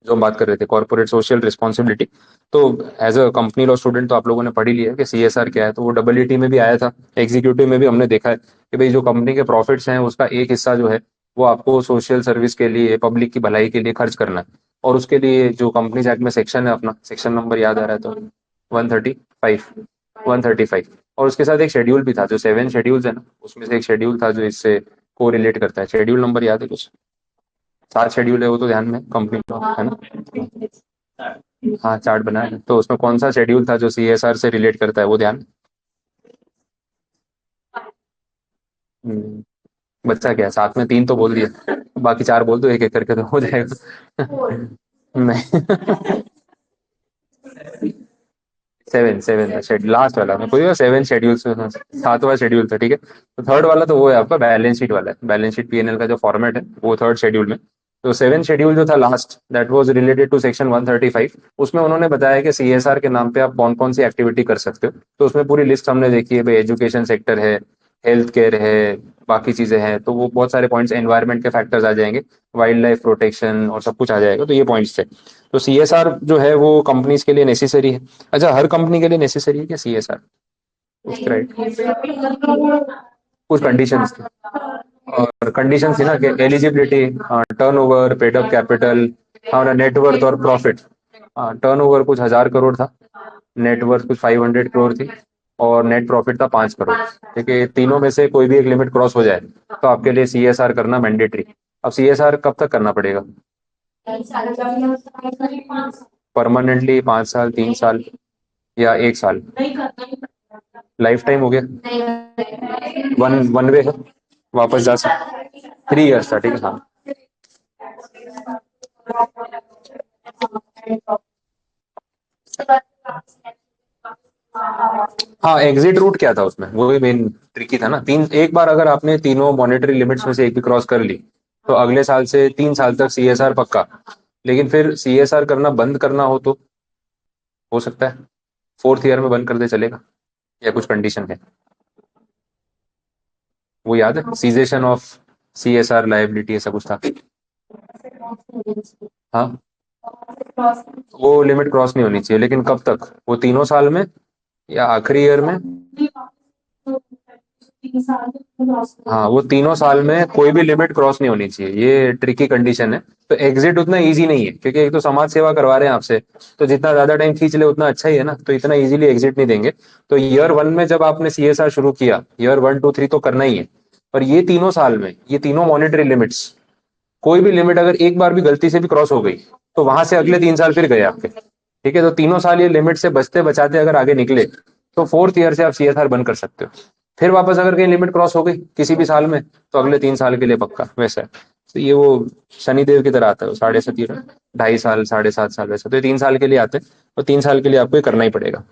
जो हम बात कर रहे थे, कॉर्पोरेट सोशल रिस्पॉन्सिबिलिटी। तो as a company law student तो आप लोगों ने पढ़ ही लिया है कि सीएसआर क्या है। तो वो डब्ल्यूटी में भी आया था, एग्जीक्यूटिव में भी हमने देखा है कि भाई जो कंपनी के प्रॉफिट्स हैं उसका एक हिस्सा जो है वो आपको सोशल सर्विस के लिए, पब्लिक की भलाई के लिए खर्च करना है। और उसके लिए जो कंपनीज एक्ट में सेक्शन है, अपना सेक्शन नंबर याद आ रहा है तो 135, 135। और उसके साथ एक शेड्यूल भी था, जो 7 शेड्यूल्स है ना उसमें से एक शेड्यूल था जो इससे को रिलेट करता है। शेड्यूल नंबर याद है कुछ? 7 शेड्यूल है वो तो ध्यान में, कंपनी का है ना। हाँ, चार्ट बनाया है, तो उसमें कौन सा शेड्यूल था जो सीएसआर से रिलेट करता है वो ध्यान। हम्म, बच्चा क्या, साथ में 3 तो बोल दिया, बाकी 4 बोल दो एक एक करके तो हो जाएगा। नहीं। 7 7 शेड्यूल लास्ट वाला, मैं कोई 7 शेड्यूल, 7वां शेड्यूल था, ठीक है। तो थर्ड वाला तो वो है आपका बैलेंस शीट वाला है, बैलेंस शीट पीएनएल का जो फॉर्मेट है वो थर्ड शेड्यूल में। तो 7 शेड्यूल जो था last, that was related to section 135। उसमें उन्होंने बताया कि सीएसआर के नाम पे आप कौन कौन सी एक्टिविटी कर सकते हो। तो उसमें पूरी लिस्ट हमने देखी है भाई, एजुकेशन सेक्टर है, हेल्थ केयर है, बाकी चीजें हैं, तो वो बहुत सारे पॉइंट्स, एनवायरनमेंट के फैक्टर्स आ जाएंगे, वाइल्ड लाइफ प्रोटेक्शन और सब कुछ आ जाएगा, तो ये पॉइंट्स थे। तो सीएसआर जो है वो कंपनीज के लिए नेसेसरी है। अच्छा, हर कंपनी के लिए नेसेसरी है क्या सीएसआर? उस राइट, कुछ कंडीशंस थी, और कंडीशंस थी ना कि eligibility, turnover, paid up capital, हमारा नेटवर्थ और प्रॉफिट। टर्नओवर कुछ 1,000 करोड़ था, नेटवर्थ कुछ 500 करोड़ थी, और नेट प्रॉफिट था 5 करोड़। ठीक है, तीनों में से कोई भी एक लिमिट क्रॉस हो जाए तो आपके लिए सीएसआर करना मैंडेटरी। अब सीएसआर कब तक करना पड़ेगा? परमानेंटली 5 साल, 3 साल, या 1 साल? लाइफ टाइम हो गया, वन वन वे है, वापस जा सकते। 3 इयर्स था, ठीक है, हाँ। हाँ, एग्जिट रूट क्या था उसमें, वही मेन ट्रिकी था ना। एक बार अगर आपने तीनों मॉनेटरी लिमिट्स में से एक भी क्रॉस कर ली, तो अगले साल से 3 साल तक सीएसआर पक्का। लेकिन फिर सीएसआर करना बंद करना हो तो हो सकता है 4th ईयर में बंद कर दे, चलेगा? या कुछ कंडीशन है? वो याद है, सीजेशन ऑफ सीएसआर लायबिलिटी, ऐसा कुछ था। हाँ, वो लिमिट क्रॉस नहीं होनी चाहिए, लेकिन कब तक? वो तीनों साल में या आखिरी ईयर में? हाँ, वो तीनों साल में कोई भी लिमिट क्रॉस नहीं होनी चाहिए, ये ट्रिकी कंडीशन है। तो एग्जिट उतना इजी नहीं है, क्योंकि एक तो समाज सेवा करवा रहे हैं आपसे, तो जितना ज्यादा टाइम खींच ले उतना अच्छा ही है ना, तो इतना इजीली एग्जिट नहीं देंगे। तो ईयर 1 में जब आपने सीएसआर शुरू किया, ईयर 1, 2, 3 तो करना ही है। पर ये तीनों साल में ये तीनों मॉनेटरी लिमिट्स, कोई भी लिमिट अगर एक बार भी गलती से भी क्रॉस हो गई, तो वहां से अगले 3 साल फिर गए आपके। ठीक है, तो तीनों साल ये लिमिट से बचते बचाते अगर आगे निकले, तो 4th ईयर से आप सीएसआर बंद कर सकते हो। फिर वापस अगर कहीं लिमिट क्रॉस हो गई किसी भी साल में, तो अगले 3 साल के लिए पक्का वैसा है। तो ये वो शनिदेव की तरह आता है, 7.5 2.5 साल, 7.5 साल, वैसा। तो ये 3 साल के लिए आते हैं, और 3 साल के लिए आपको ये करना ही पड़ेगा।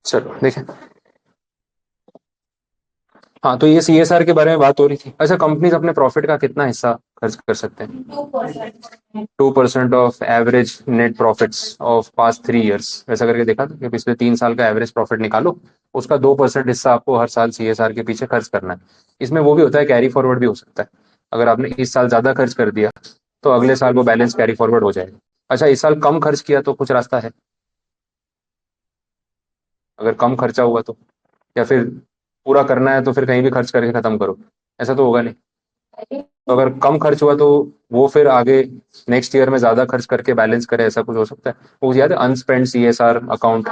चलो देखें। हाँ, तो ये सीएसआर के बारे में बात हो रही थी। अच्छा, कंपनीज अपने प्रॉफिट का कितना हिस्सा खर्च कर सकते हैं? 2% of average net profits of past 3 years, वैसा करके देखा था कि पिछले 3 साल का एवरेज प्रॉफिट निकालो, उसका 2% हिस्सा आपको हर साल सीएसआर के पीछे खर्च करना है। इसमें वो भी होता है, कैरी फॉरवर्ड भी हो सकता है। अगर आपने इस साल ज्यादा खर्च कर दिया, तो अगले साल वो बैलेंस कैरी फॉरवर्ड हो जाएगा। अच्छा, इस साल कम खर्च किया तो कुछ रास्ता है? अगर कम खर्चा हुआ तो, या फिर पूरा करना है तो फिर कहीं भी खर्च करके खत्म करो, ऐसा तो होगा नहीं। तो अगर कम खर्च हुआ तो वो फिर आगे नेक्स्ट ईयर में ज्यादा खर्च करके बैलेंस करे, ऐसा कुछ हो सकता है। वो याद है, अनस्पेंड सीएसआर अकाउंट,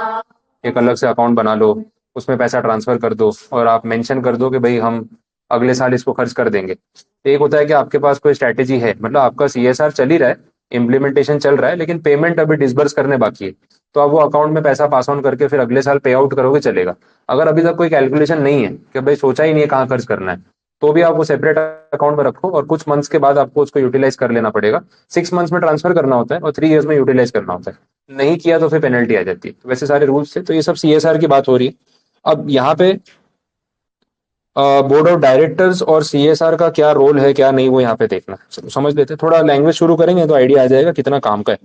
एक अलग से अकाउंट बना लो, उसमें पैसा ट्रांसफर कर दो, और आप मेंशन कर दो कि भाई हम अगले साल इसको खर्च कर देंगे। एक होता है कि आपके पास कोई स्ट्रैटेजी है, मतलब आपका सीएसआर चल ही रहा है, इम्प्लीमेंटेशन चल रहा है, लेकिन पेमेंट अभी डिसबर्स करने बाकी है, तो आप वो अकाउंट में पैसा पास ऑन करके फिर अगले साल पे आउट करोगे, चलेगा। अगर अभी तक कोई कैलकुलेशन नहीं है कि भाई सोचा ही नहीं है कहाँ खर्च करना है, तो भी आप वो सेपरेट अकाउंट में रखो, और कुछ मंथ्स के बाद आपको उसको यूटिलाइज कर लेना पड़ेगा। 6 मंथ्स में ट्रांसफर करना होता है, और 3 इयर्स में यूटिलाइज करना होता है। नहीं किया तो फिर पेनल्टी आ जाती है। वैसे सारे रूल्स थे, तो ये सब सीएसआर की बात हो रही है। अब यहाँ पे बोर्ड ऑफ डायरेक्टर्स और सीएसआर का क्या रोल है क्या नहीं, वो यहाँ पे देखना है। चलो समझ लेते हैं, थोड़ा लैंग्वेज शुरू करेंगे तो आइडिया आ जाएगा कितना काम का है।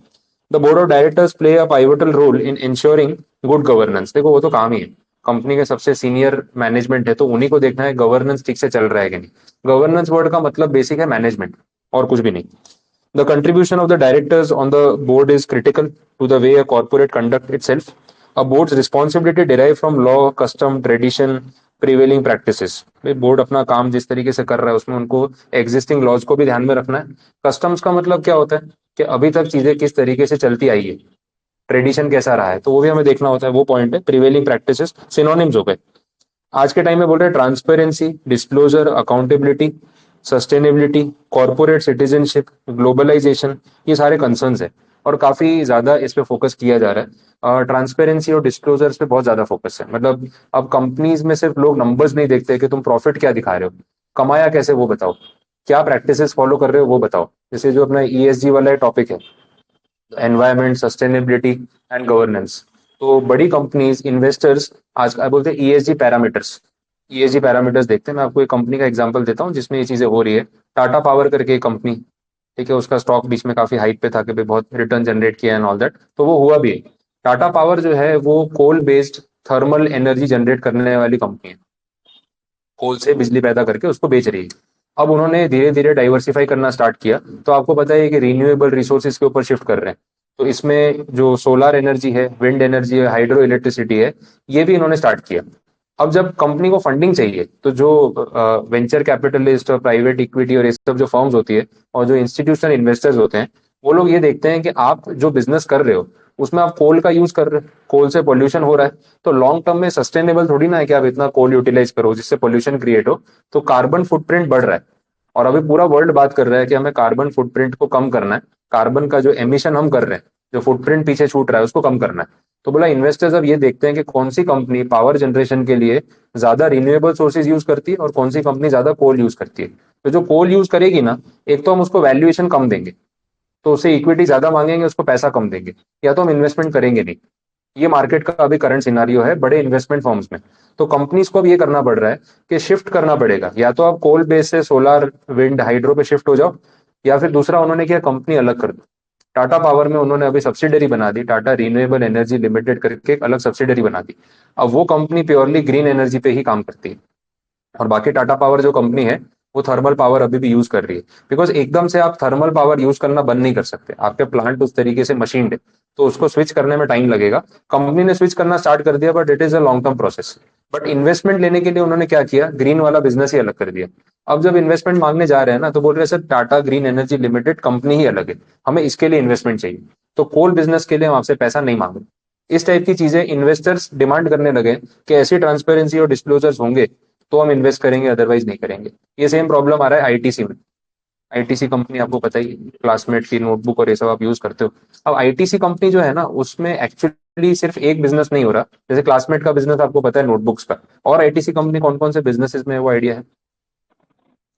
The board of directors play a pivotal role in ensuring good governance. देखो, वो तो काम ही है, कंपनी के सबसे सीनियर मैनेजमेंट है, तो उन्हीं को देखना है गवर्नेंस ठीक से चल रहा है कि नहीं। गवर्नेंस वर्ड का मतलब बेसिक है मैनेजमेंट, और कुछ भी नहीं। The contribution of the directors on the board is critical to the way a corporate conduct itself. A board's responsibility derive from law, custom, tradition, prevailing practices. भाई बोर्ड अपना काम जिस तरीके से कर रहा है, उसमें उनको एग्जिस्टिंग लॉज को भी ध्यान में रखना है। कस्टम्स का मतलब क्या होता है कि अभी तक चीजें किस तरीके से चलती आई है, ट्रेडिशन कैसा रहा है, तो वो भी हमें देखना होता है। वो पॉइंट है, प्रिवेलिंग प्रैक्टिसेस सिनोनिम्स हो गए। आज के टाइम में बोल रहे हैं transparency, disclosure, accountability, sustainability, corporate citizenship, globalisation, ये सारे कंसर्न्स है, और काफी ज्यादा इस पे फोकस किया जा रहा है। ट्रांसपेरेंसी और डिस्क्लोजर्स पे बहुत ज्यादा फोकस है। मतलब अब कंपनीज में सिर्फ लोग नंबर्स नहीं देखते कि तुम प्रॉफिट क्या दिखा रहे हो, कमाया कैसे वो बताओ, क्या प्रैक्टिसेस फॉलो कर रहे हो वो बताओ। जैसे जो अपना ईएसजी वाला टॉपिक है, एनवायरमेंट, सस्टेनेबिलिटी एंड गवर्नेंस। तो बड़ी कंपनीज, इन्वेस्टर्स आज बोलते हैं ईएसजी पैरामीटर्स, ईएसजी पैरामीटर्स देखते हैं। मैं आपको एक कंपनी का एग्जांपल देता हूँ जिसमें ये चीजें हो रही है। टाटा पावर करके एक कंपनी, ठीक है, उसका स्टॉक बीच में काफी हाइप पे था कि भाई बहुत रिटर्न जनरेट किया एंड ऑल दैट, तो वो हुआ भी है। टाटा पावर जो है वो coal based thermal energy generate करने वाली कंपनी है, कोल से बिजली पैदा करके उसको बेच रही है। अब उन्होंने धीरे धीरे डाइवर्सिफाई करना स्टार्ट किया, तो आपको पता है कि रिन्यूएबल रिसोर्सेज के ऊपर शिफ्ट कर रहे हैं। तो इसमें जो सोलर एनर्जी है, विंड एनर्जी है, हाइड्रो इलेक्ट्रिसिटी है, ये भी इन्होंने स्टार्ट किया। अब जब कंपनी को फंडिंग चाहिए तो जो वेंचर कैपिटलिस्ट और प्राइवेट इक्विटी और ये सब जो फर्म्स होती है और जो इंस्टीट्यूशनल इन्वेस्टर्स होते हैं, वो लोग ये देखते हैं कि आप जो बिजनेस कर रहे हो उसमें आप कोल का यूज कर रहे हो, कोल से पोल्यूशन हो रहा है, तो लॉन्ग टर्म में सस्टेनेबल थोड़ी ना है कि आप इतना कोल यूटिलाइज करो जिससे पोल्यूशन क्रिएट हो। तो कार्बन फुटप्रिंट बढ़ रहा है, और अभी पूरा वर्ल्ड बात कर रहा है कि हमें कार्बन फुटप्रिंट को कम करना है। कार्बन का जो एमिशन हम कर रहे हैं, जो फुटप्रिंट पीछे छूट रहा है, उसको कम करना है। तो बोला इन्वेस्टर्स अब ये देखते हैं कि कौन सी कंपनी पावर जनरेशन के लिए ज्यादा रिन्यूएबल सोर्सेज यूज करती है और कौन सी कंपनी ज्यादा कोल यूज करती है। तो जो कोल यूज करेगी ना, एक तो हम उसको वैल्यूएशन कम देंगे, तो उसे इक्विटी ज्यादा मांगेंगे, उसको पैसा कम देंगे, या तो हम इन्वेस्टमेंट करेंगे नहीं। ये मार्केट का अभी करंट सिनारियो है बड़े इन्वेस्टमेंट फर्म्स में। तो कंपनीज को अब ये करना पड़ रहा है कि शिफ्ट करना पड़ेगा, या तो आप कोल बेस से सोलर विंड हाइड्रो पे शिफ्ट हो जाओ, या फिर दूसरा उन्होंने किया कंपनी अलग कर दो। टाटा पावर में उन्होंने अभी सब्सिडरी बना दी, टाटा रिन्यूएबल एनर्जी लिमिटेड करके एक अलग सब्सिडरी बना दी। अब वो कंपनी प्योरली ग्रीन एनर्जी पे ही काम करती है, और बाकी टाटा पावर जो कंपनी है वो थर्मल पावर अभी भी यूज कर रही है। बिकॉज एकदम से आप थर्मल पावर यूज करना बंद नहीं कर सकते, आपके प्लांट उस तरीके से मशीन्ड है, तो उसको स्विच करने में टाइम लगेगा। कंपनी ने स्विच करना स्टार्ट कर दिया, but it is a long term process. But investment लेने के लिए उन्होंने क्या किया, ग्रीन वाला बिजनेस ही अलग कर दिया। अब जब इन्वेस्टमेंट मांगने जा रहे हैं ना, तो बोल रहे हैं sir Tata green energy limited company ही अलग है, हमें इसके लिए इन्वेस्टमेंट चाहिए, तो कोल बिजनेस के लिए हम आपसे पैसा नहीं मांग रहे। इस टाइप की चीजें इन्वेस्टर्स डिमांड करने लगे कि ऐसी ट्रांसपेरेंसी और डिस्क्लोजर्स होंगे तो हम इन्वेस्ट करेंगे, अदरवाइज नहीं करेंगे। ये सेम प्रॉब्लम आ रहा है आईटीसी में। आईटीसी कंपनी आपको पता ही, क्लासमेट की नोटबुक और ये सब आप यूज करते हो। अब आईटीसी कंपनी जो है ना, उसमें एक्चुअली सिर्फ एक बिजनेस नहीं हो रहा। जैसे क्लासमेट का बिजनेस आपको पता है नोटबुक्स का, और आईटीसी कंपनी कौन कौन से बिजनेसेस में है वो आइडिया है?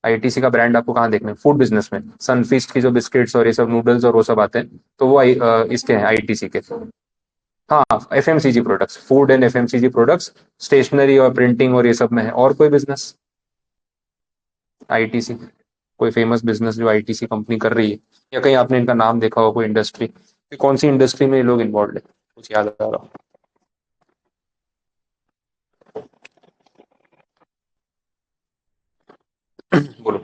आईटीसी का ब्रांड आपको कहाँ देखने, फूड बिजनेस में सनफीस्ट की जो बिस्किट्स और ये सब नूडल्स और वो सब आते हैं, तो वो इसके हैं आईटीसी के। हाँ, FMCG products, food and FMCG products, stationery और प्रिंटिंग और ये सब में है। और कोई बिजनेस आईटीसी, कोई फेमस बिजनेस जो आईटीसी कंपनी कर रही है, या कहीं आपने इनका नाम देखा हो, कोई इंडस्ट्री, कौन सी इंडस्ट्री में ये लोग इन्वॉल्व है, कुछ याद आ रहा हो? बोलो।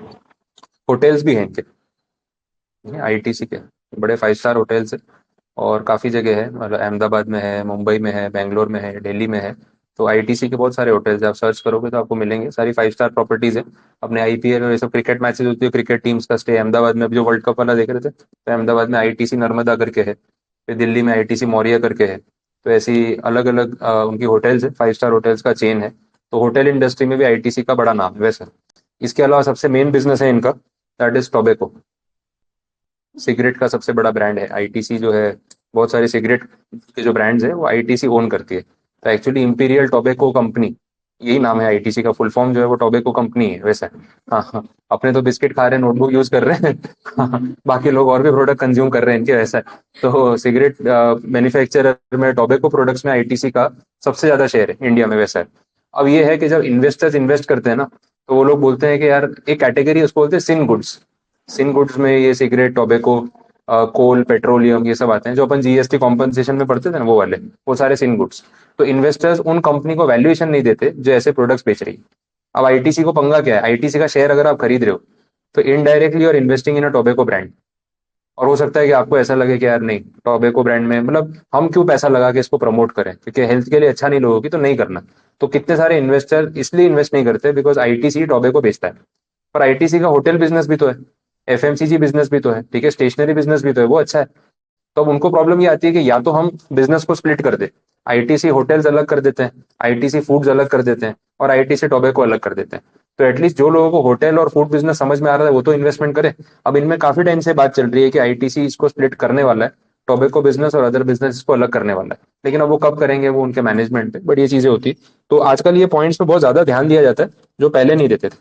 होटल्स भी हैं इनके, आईटीसी के बड़े 5 स्टार होटल्स है, और काफी जगह है, मतलब अहमदाबाद में है, मुंबई में है, बेंगलोर में है, दिल्ली में है। तो आईटीसी के बहुत सारे होटल्स हैं, आप सर्च करोगे तो आपको मिलेंगे, सारी 5 स्टार प्रॉपर्टीज है। अपने आईपीएल और ये सब क्रिकेट मैचेस होती है, क्रिकेट टीम्स का स्टे अहमदाबाद में, अभी जो वर्ल्ड कप वाला देख रहे थे तो अहमदाबाद में आईटीसी नर्मदा करके है, फिर दिल्ली में आईटीसी मौर्या करके है। तो ऐसी अलग अलग उनकी होटल्स है, 5 स्टार होटल्स का चेन है। तो होटल इंडस्ट्री में भी आईटीसी का बड़ा नाम है वैसे। इसके अलावा सबसे मेन बिजनेस है इनका, दैट इज टोबैको। सिगरेट का सबसे बड़ा ब्रांड है आईटीसी जो है। बहुत सारे सिगरेट के जो ब्रांड्स है वो आईटीसी ओन करती है। तो एक्चुअली इंपीरियल टोबैको कंपनी, यही नाम है आईटीसी का, फुल फॉर्म जो है वो टोबैको कंपनी है वैसे। हाँ हाँ, अपने तो बिस्किट खा रहे हैं, नोटबुक यूज कर रहे हैं। हाँ, बाकी लोग और भी प्रोडक्ट कंज्यूम कर रहे हैं इनके, वैसा है। तो सिगरेट मैन्युफैक्चरर में टोबैको प्रोडक्ट्स में आईटीसी का सबसे ज्यादा शेयर है इंडिया में, वैसा है। अब ये है कि जब इन्वेस्टर्स इन्वेस्ट करते हैं ना, तो वो लोग बोलते हैं कि यार एक कैटेगरी उसको बोलते हैं सिन गुड्स। सिन गुड्स में ये सिगरेट, टोबैको, कोल, पेट्रोलियम, ये सब आते हैं जो अपन जीएसटी कॉम्पनसेशन में पढ़ते थे ना, वो वाले, वो सारे सिन गुड्स। तो इन्वेस्टर्स उन कंपनी को वैल्यूएशन नहीं देते जो ऐसे प्रोडक्ट्स बेच रही है। अब आईटीसी को पंगा क्या है, आईटीसी का शेयर अगर आप खरीद रहे हो तो इनडायरेक्टली और investing in a tobacco brand. और हो सकता है कि आपको ऐसा लगे कि यार नहीं, टोबैको ब्रांड में मतलब हम क्यों पैसा लगा के इसको प्रमोट करें, क्योंकि हेल्थ के लिए अच्छा नहीं लोगों की, तो नहीं करना। तो कितने सारे इन्वेस्टर इसलिए इन्वेस्ट नहीं करते बिकॉज आईटीसी टोबैको बेचता है। पर आईटीसी का होटल बिजनेस भी तो है, एफएमसीजी बिजनेस भी तो है, ठीक है, स्टेशनरी बिजनेस भी तो है, वो अच्छा है। तो अब उनको प्रॉब्लम ये आती है कि या तो हम बिजनेस को स्प्लिट कर दे, आईटीसी होटल्स अलग कर देते हैं, आईटीसी फूड्स अलग कर देते हैं, और आईटीसी टोबैको अलग कर देते हैं। तो एटलीस्ट जो लोगों को होटल और फूड बिजनेस समझ में आ रहा है वो तो इन्वेस्टमेंट करे। अब इनमें काफी टाइम से बात चल रही है कि आईटीसी इसको स्प्लिट करने वाला है, टोबैको बिजनेस और अदर बिजनेस को अलग करने वाला है। लेकिन अब वो कब करेंगे वो उनके मैनेजमेंट पे, बड़ी ये चीजें होती है। तो आजकल ये पॉइंट्स पे बहुत ज्यादा ध्यान दिया जाता है जो पहले नहीं देते थे।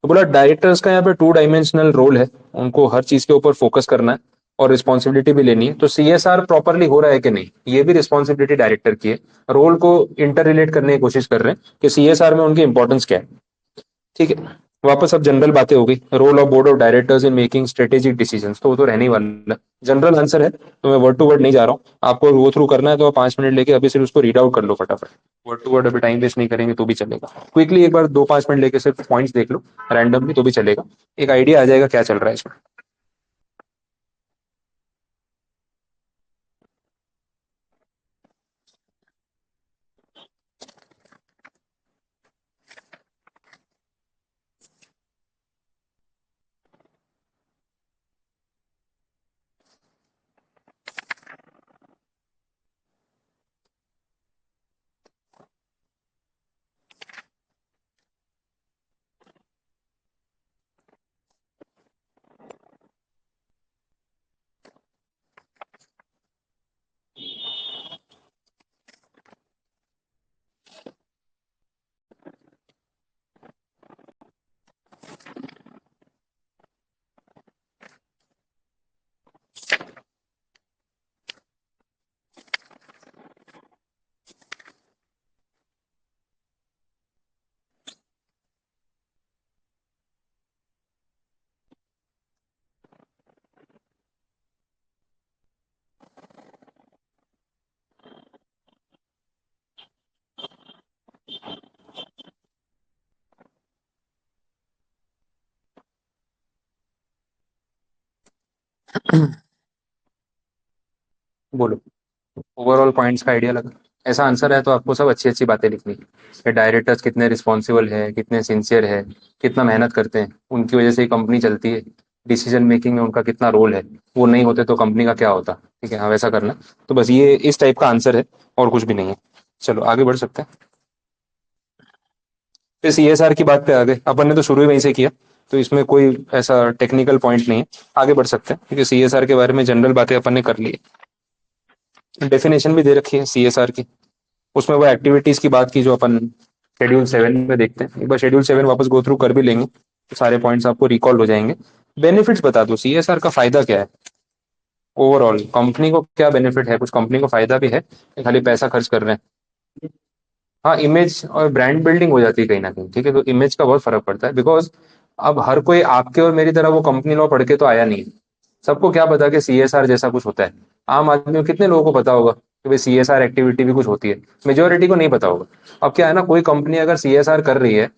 तो बोला डायरेक्टर्स का यहाँ पे 2 डायमेंशनल रोल है, उनको हर चीज के ऊपर फोकस करना है। और रिस्पॉन्सिबिलिटी भी लेनी है, तो सीएसआर प्रॉपरली हो रहा है कि नहीं, ये भी रिस्पॉन्सिबिलिटी डायरेक्टर की है। रोल को इंटर रिलेट करने की कोशिश कर रहे हैं कि सीएसआर में उनकी इंपॉर्टेंस क्या है। ठीक है, वापस अब जनरल बातें हो गई। Role of board of directors in making strategic decisions, तो वो तो रहने ही वाला है, जनरल आंसर है, तो मैं वर्ड टू वर्ड नहीं जा रहा हूँ। आपको गो थ्रू करना है तो आप 5 मिनट लेके अभी सिर्फ उसको रीड आउट कर लो फटाफट। वर्ड टू वर्ड अभी टाइम वेस्ट नहीं करेंगे तो भी चलेगा। क्विकली एक बार 2-5 मिनट लेके सिर्फ पॉइंट्स देख लो रैंडमली, तो भी चलेगा, एक आइडिया आ जाएगा क्या चल रहा है इसमें। बोलो, ओवरऑल पॉइंट्स का आइडिया लगा? ऐसा आंसर है तो आपको सब अच्छी अच्छी बातें लिखनी है कि डायरेक्टर्स कितने रिस्पॉन्सिबल है, कितने सिंसियर है, कितना मेहनत करते हैं, उनकी वजह से ही कंपनी चलती है, डिसीजन मेकिंग में उनका कितना रोल है, वो नहीं होते तो कंपनी का क्या होता। ठीक है, हाँ वैसा करना। तो बस ये इस टाइप का आंसर है, और कुछ भी नहीं है। चलो आगे बढ़ सकते हैं। फिर सीएसआर की बात पे आ गए, अपन ने तो शुरू ही वहीं से किया, तो इसमें कोई ऐसा टेक्निकल पॉइंट नहीं है। आगे बढ़ सकते हैं क्योंकि सीएसआर के बारे में जनरल बातें अपन ने कर ली है, डेफिनेशन भी दे रखी है सीएसआर की। उसमें वो एक्टिविटीज की बात की जो अपन शेड्यूल 7 में देखते हैं। एक बार शेड्यूल 7 वापस गो थ्रू कर भी लेंगे तो सारे पॉइंट्स आपको रिकॉल हो जाएंगे। बेनिफिट्स बता दो, सीएसआर का फायदा क्या है, ओवरऑल कंपनी को क्या बेनिफिट है, कुछ कंपनी को फायदा भी है कि खाली पैसा खर्च कर रहे हैं। हाँ, इमेज और ब्रांड बिल्डिंग हो जाती है कहीं ना कहीं। ठीक है, तो इमेज का बहुत फर्क पड़ता है, बिकॉज अब हर कोई आपके और मेरी तरह वो कंपनी लॉ पढ़ के तो आया नहीं है। सबको क्या पता कि सीएसआर जैसा कुछ होता है। आम आदमी को कितने लोगों को पता होगा कि भाई सीएसआर एक्टिविटी भी कुछ होती है, मेजोरिटी को नहीं पता होगा। अब क्या है ना, कोई कंपनी अगर सीएसआर कर रही है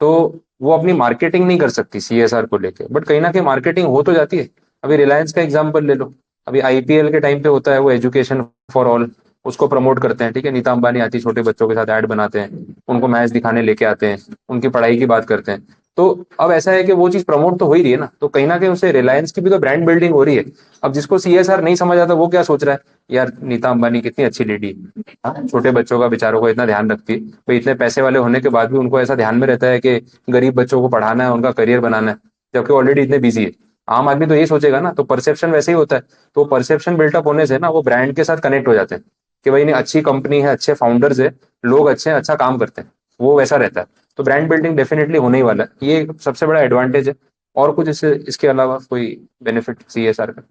तो वो अपनी मार्केटिंग नहीं कर सकती सीएसआर को लेके, बट कहीं ना कहीं मार्केटिंग हो तो जाती है। अभी रिलायंस का एग्जाम्पल ले लो, अभी आईपीएल के टाइम पे होता है वो एजुकेशन फॉर ऑल, उसको प्रमोट करते हैं। ठीक है, नीता अंबानी आती है, छोटे बच्चों के साथ ऐड बनाते हैं, उनको मैच दिखाने लेके आते हैं, उनकी पढ़ाई की बात करते हैं। तो अब ऐसा है कि वो चीज प्रमोट तो हो ही रही है ना, तो कहीं ना कहीं उसे रिलायंस की भी तो ब्रांड बिल्डिंग हो रही है। अब जिसको सीएसआर नहीं समझ आता वो क्या सोच रहा है, यार नीता अंबानी कितनी अच्छी लेडी है, हाँ, छोटे बच्चों का बेचारों को इतना ध्यान रखती है, भाई इतने पैसे वाले होने के बाद भी उनको ऐसा ध्यान में रहता है कि गरीब बच्चों को पढ़ाना है, उनका करियर बनाना है, जबकि ऑलरेडी इतने बिजी है। आम आदमी तो यही सोचेगा ना, तो परसेप्शन वैसे ही होता है। तो परसेप्शन बिल्टअप होने से ना वो ब्रांड के साथ कनेक्ट हो जाते हैं कि भाई नहीं, अच्छी कंपनी है, अच्छे फाउंडर्स है, लोग अच्छे हैं, अच्छा काम करते हैं, वो वैसा रहता है। तो ब्रांड बिल्डिंग डेफिनेटली होने ही वाला है, ये सबसे बड़ा एडवांटेज है। और कुछ इससे इसके अलावा कोई बेनिफिट सीएसआर का?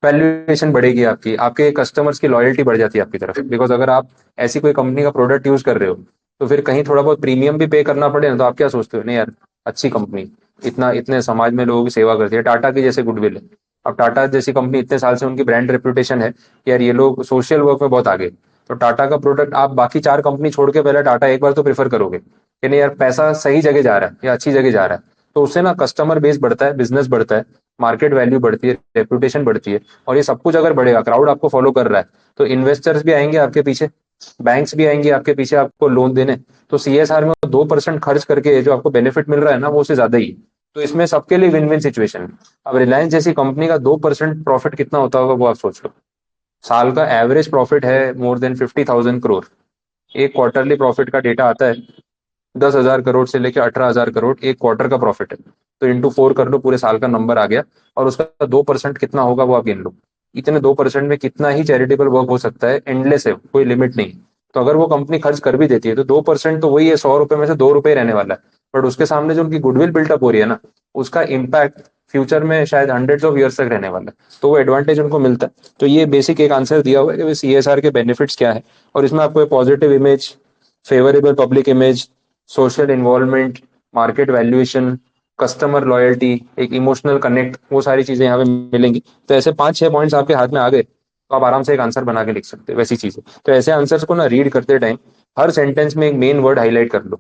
वैल्यूएशन बढ़ेगी आपकी, आपके कस्टमर्स की लॉयल्टी बढ़ जाती है आपकी तरफ, बिकॉज अगर आप ऐसी कोई कंपनी का प्रोडक्ट यूज कर रहे हो तो फिर कहीं थोड़ा बहुत प्रीमियम भी पे करना पड़े ना, तो आप क्या सोचते हो, नहीं यार अच्छी कंपनी, इतना इतने समाज में लोगों की सेवा करती है, टाटा की जैसे गुडविल है। अब टाटा जैसी कंपनी इतने साल से उनकी ब्रांड रेपुटेशन है कि यार ये लोग सोशल वर्क में बहुत आगे, तो टाटा का प्रोडक्ट आप बाकी 4 कंपनी छोड़ के पहले टाटा एक बार तो प्रेफर करोगे कि नहीं यार पैसा सही जगह जा रहा है या अच्छी जगह जा रहा है। तो उससे ना कस्टमर बेस बढ़ता है, बिजनेस बढ़ता है, मार्केट वैल्यू बढ़ती है, रेपुटेशन बढ़ती है। और ये सब कुछ अगर बढ़ेगा, क्राउड आपको फॉलो कर रहा है, तो इन्वेस्टर्स भी आएंगे आपके पीछे, बैंक्स भी आएंगे आपके पीछे आपको लोन देने। तो सीएसआर में 2% खर्च करके जो आपको बेनिफिट मिल रहा है ना, वो उससे ज्यादा ही है। तो इसमें सबके लिए विन विन सिचुएशन है। अब रिलायंस जैसी कंपनी का 2% प्रॉफिट कितना होता होगा वो आप सोच लो। साल का एवरेज प्रॉफिट है मोर देन 50,000 करोड़। एक क्वार्टरली प्रॉफिट का डेटा आता है, 10,000 करोड़ से लेकर 18,000 करोड़ एक क्वार्टर का प्रॉफिट है। तो इंटू 4 कर लो, पूरे साल का नंबर आ गया। और उसका 2% कितना होगा वो आप गिन लो। इतने 2% में कितना ही चैरिटेबल वर्क हो सकता है, एंडलेस है, कोई लिमिट नहीं। तो अगर वो कंपनी खर्च कर भी देती है तो 2% तो वही है, 100 रुपए में से 2 रुपए रहने वाला है। बट उसके सामने जो उनकी गुडविल बिल्टअप हो रही है ना, उसका इम्पैक्ट फ्यूचर में शायद हंड्रेड्स ऑफ ईयर्स तक रहने वाला है, तो वो एडवांटेज उनको मिलता है। तो ये बेसिक एक आंसर दिया हुआ है कि सीएसआर के बेनिफिट्स क्या है, और इसमें आपको positive image, favourable public image, social involvement, market valuation, customer loyalty, एक इमोशनल कनेक्ट, वो सारी चीजें यहाँ पे मिलेंगी। तो ऐसे 5-6 पॉइंट्स आपके हाथ में आ गए तो आप आराम से एक आंसर बना के लिख सकते हैं वैसी चीजें। तो ऐसे आंसर्स को ना रीड करते टाइम हर सेंटेंस में एक मेन वर्ड हाईलाइट कर लो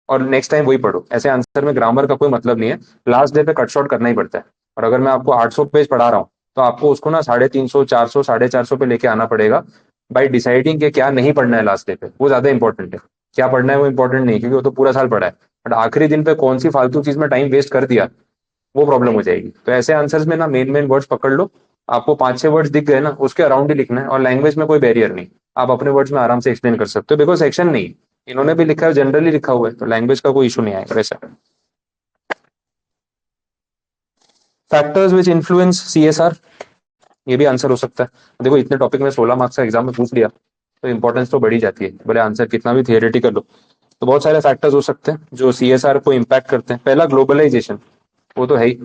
और नेक्स्ट टाइम वही पढ़ो। ऐसे आंसर में ग्रामर का कोई मतलब नहीं है, लास्ट डे पे कट शॉर्ट करना ही पड़ता है। और अगर मैं आपको 800 पेज पढ़ा रहा हूँ तो आपको उसको ना 350, 400, 450 पे लेके आना पड़ेगा, बाई डिसाइडिंग कि क्या नहीं पढ़ना है लास्ट डे पे, वो ज्यादा इंपॉर्टेंट है। क्या पढ़ना है वो इंपॉर्टेंट नहीं, क्योंकि वो तो पूरा साल पढ़ा है, बट आखिरी दिन पे कौन सी फालतू चीज में टाइम वेस्ट कर दिया वो प्रॉब्लम हो जाएगी। तो ऐसे आंसर्स में ना मेन मेन वर्ड्स पकड़ लो, आपको 5-6 वर्ड्स दिख गए ना उसके अराउंड ही लिखना है, और लैंग्वेज में कोई बैरियर नहीं, आप अपने वर्ड्स में आराम से एक्सप्लेन कर सकते हो, बिकॉज सेक्शन नहीं, इन्होंने भी लिखा है, जनरली लिखा हुआ है, तो लैंग्वेज का कोई इशू नहीं आएगा वैसा। फैक्टर्स विच इन्फ्लुएंस सीएसआर, ये भी आंसर हो सकता है। देखो इतने टॉपिक में 16 मार्क्स का एग्जाम में पूछ लिया तो इंपॉर्टेंस तो बढ़ी जाती है, भले आंसर कितना भी थियोरेटिकल हो। तो बहुत सारे फैक्टर्स हो सकते हैं जो सीएसआर को इम्पैक्ट करते हैं। पहला, ग्लोबलाइजेशन, वो तो है ही।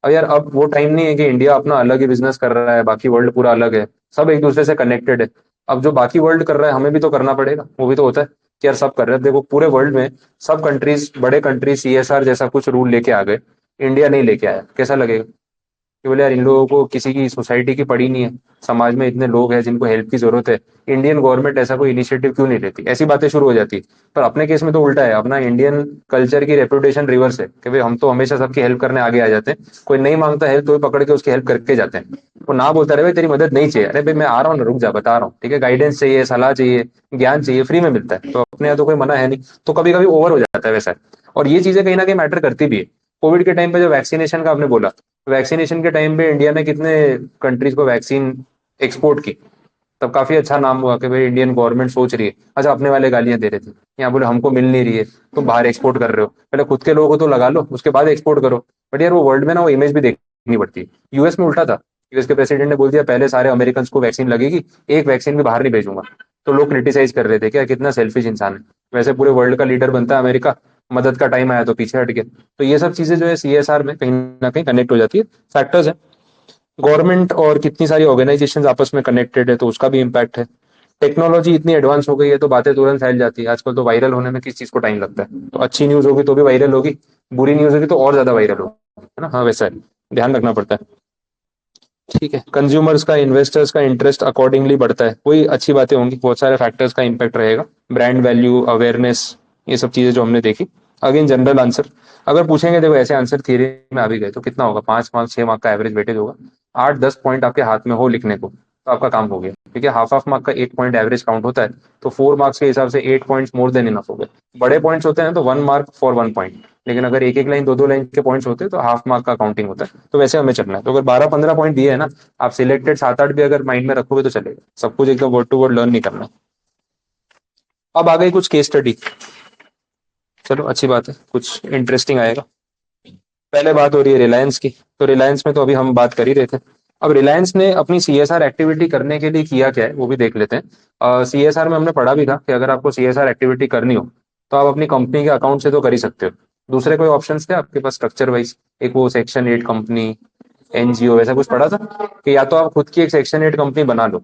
अब यार अब वो टाइम नहीं है कि इंडिया अपना अलग ही बिजनेस कर रहा है, बाकी वर्ल्ड पूरा अलग है, सब एक दूसरे से कनेक्टेड है। अब जो बाकी वर्ल्ड कर रहा है हमें भी तो करना पड़ेगा, वो भी तो होता है कि यार सब कर रहे हैं। देखो पूरे वर्ल्ड में सब कंट्रीज, बड़े कंट्रीज सीएसआर जैसा कुछ रूल लेके आ गए, इंडिया नहीं लेके आया, कैसा लगेगा कि बोले यार इन लोगों को किसी की सोसाइटी की पड़ी नहीं है, समाज में इतने लोग हैं जिनको हेल्प की जरूरत है, इंडियन गवर्नमेंट ऐसा कोई इनिशिएटिव क्यों नहीं लेती, ऐसी बातें शुरू हो जाती है। पर अपने केस में तो उल्टा है, अपना इंडियन कल्चर की रेपुटेशन रिवर्स है कि भाई हम तो हमेशा सबकी हेल्प करने आगे आ जाते हैं, कोई नहीं मांगता हेल्प तो पकड़ के उसकी हेल्प करके जाते हैं। वो ना बोलता रहे भाई तेरी मदद नहीं चाहिए, अरे भाई मैं आ रहा हूँ ना, रुक जा, बता रहा हूँ, ठीक है, गाइडेंस चाहिए, सलाह चाहिए, ज्ञान चाहिए, फ्री में मिलता है, तो अपने यहाँ तो कोई मना है नहीं। तो कभी कभी ओवर हो जाता है वैसा। और ये चीजें कहीं ना कहीं मैटर करती भी है। कोविड के टाइम पे जो वैक्सीनेशन का आपने बोला, वैक्सीनेशन के टाइम पे इंडिया ने कितने कंट्रीज को वैक्सीन एक्सपोर्ट की, तब काफी अच्छा नाम हुआ कि भाई इंडियन गवर्नमेंट सोच रही है। अच्छा, अपने वाले गालियां दे रहे थे, यहाँ बोले हमको मिल नहीं रही है, तुम बाहर एक्सपोर्ट कर रहे हो, पहले खुद के लोगों को तो लगा लो उसके बाद एक्सपोर्ट करो। बट यार वो वर्ल्ड में ना वो इमेज भी देखनी पड़ती है। यूएस में उल्टा था, यूएस के प्रेसिडेंट ने बोल दिया पहले सारे अमेरिकन को वैक्सीन लगेगी, एक वैक्सीन भी बाहर नहीं भेजूंगा। तो लोग क्रिटिसाइज कर रहे थे क्या कितना सेल्फिश इंसान है, वैसे पूरे वर्ल्ड का लीडर बनता है अमेरिका, मदद का टाइम आया तो पीछे हट गया। तो ये सब चीजें जो है सीएसआर में कहीं ना कहीं कनेक्ट हो जाती है, फैक्टर्स है। गवर्नमेंट और कितनी सारी ऑर्गेनाइजेशंस आपस में कनेक्टेड है तो उसका भी इम्पैक्ट है। टेक्नोलॉजी इतनी एडवांस हो गई है तो बातें तुरंत फैल जाती है, आजकल तो वायरल होने में किस चीज को टाइम लगता है, तो अच्छी न्यूज होगी तो भी वायरल होगी, बुरी न्यूज होगी तो और ज्यादा वायरल होगी, है ना, हाँ वैसा है, ध्यान रखना पड़ता है। ठीक है, कंज्यूमर्स का, इन्वेस्टर्स का इंटरेस्ट अकॉर्डिंगली बढ़ता है, कोई अच्छी बातें होंगी, बहुत सारे फैक्टर्स का इंपैक्ट रहेगा। ब्रांड वैल्यू, अवेयरनेस, ये सब चीजें जो हमने देखी। अगेन जनरल आंसर, अगर पूछेंगे देखो ऐसे आंसर थियरी में आ भी गए तो कितना होगा, 5 मार्क्स 6 मार्क का एवरेज वेटेज होगा, 8-10 पॉइंट आपके हाथ में हो लिखने को तो आपका काम हो गया, ठीक है। हाफ हाफ मार्क का 1 पॉइंट एवरेज काउंट होता है, तो 4 मार्क्स के हिसाब से 8 पॉइंट्स मोर देन इनफ हो गए। बड़े पॉइंट्स होते हैं तो 1 मार्क फॉर 1 पॉइंट, लेकिन अगर एक एक लाइन, दो दो लाइन के पॉइंट्स होते हैं तो हाफ मार्क का काउंटिंग होता है। तो वैसे हमें चलना है, तो अगर 12-15 पॉइंट दिए है ना, आप सिलेक्टेड 7-8 भी अगर माइंड में रखोगे तो चलेगा, सब कुछ एकदम वर्ड टू वर्ड लर्न नहीं करना। अब आ गई कुछ केस स्टडी, चलो अच्छी बात है, कुछ इंटरेस्टिंग आएगा। पहले बात हो रही है रिलायंस की, तो रिलायंस में तो अभी हम बात कर ही रहे थे। अब रिलायंस ने अपनी सीएसआर एक्टिविटी करने के लिए किया क्या है वो भी देख लेते हैं। सीएसआर में हमने पढ़ा भी था कि अगर आपको सीएसआर एक्टिविटी करनी हो तो आप अपनी कंपनी के अकाउंट से तो कर ही सकते हो। दूसरे कोई ऑप्शन थे आपके पास स्ट्रक्चर वाइज, एक वो सेक्शन 8 कंपनी, एनजीओ, ऐसा कुछ पढ़ा था कि या तो आप खुद की एक सेक्शन 8 कंपनी बना लो,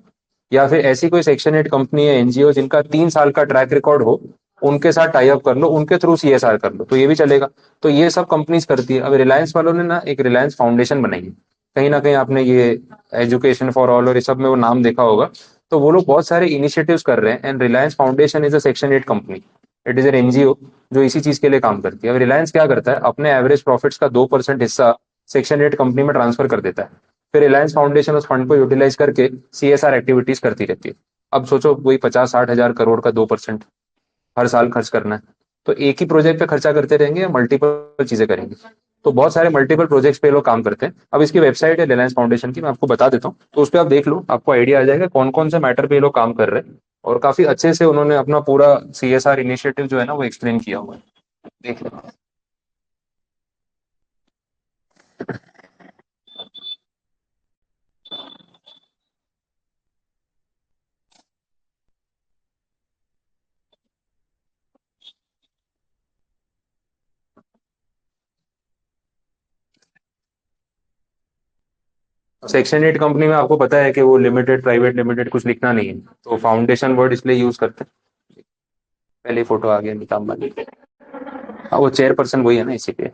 या फिर ऐसी कोई सेक्शन 8 कंपनी है, एनजीओ, जिनका 3 साल का ट्रैक रिकॉर्ड हो, उनके साथ टाई अप कर लो, उनके थ्रू सीएसआर कर लो, तो ये भी चलेगा। तो ये सब कंपनीज करती है। अब रिलायंस वालों ने ना एक रिलायंस फाउंडेशन बनाई है, कहीं ना कहीं आपने ये एजुकेशन फॉर ऑल और ये सब में वो नाम देखा होगा। तो वो लोग बहुत सारे इनिशिएटिव्स कर रहे हैं, and Reliance foundation is a section 8 company, it is an NGO जो इसी चीज के लिए काम करती है। अब रिलायंस क्या करता है, अपने एवरेज प्रॉफिट्स का 2% हिस्सा सेक्शन 8 कंपनी में ट्रांसफर कर देता है, फिर रिलायंस फाउंडेशन उस फंड को यूटिलाइज करके सीएसआर एक्टिविटीज करती रहती है। अब सोचो वही 50-60 हजार करोड़ का 2% हर साल खर्च करना है, तो एक ही प्रोजेक्ट पे खर्चा करते रहेंगे या मल्टीपल चीजें करेंगे। तो बहुत सारे मल्टीपल प्रोजेक्ट्स पे लोग काम करते हैं। अब इसकी वेबसाइट है रिलायंस फाउंडेशन की, मैं आपको बता देता हूँ, तो उस पर आप देख लो, आपको आइडिया आ जाएगा कौन कौन से मैटर पे ये लोग काम कर रहे हैं, और काफी अच्छे से उन्होंने अपना पूरा सीएसआर इनिशिएटिव जो है ना वो एक्सप्लेन किया हुआ है, देख लो। सेक्शन 8 कंपनी में आपको पता है कि वो लिमिटेड प्राइवेट लिमिटेड कुछ लिखना नहीं है, तो फाउंडेशन वर्ड इसलिए यूज करते हैं। पहले फोटो आ गया नीता अंबानी। हाँ, वो चेयरपर्सन वही है ना, इसीलिए।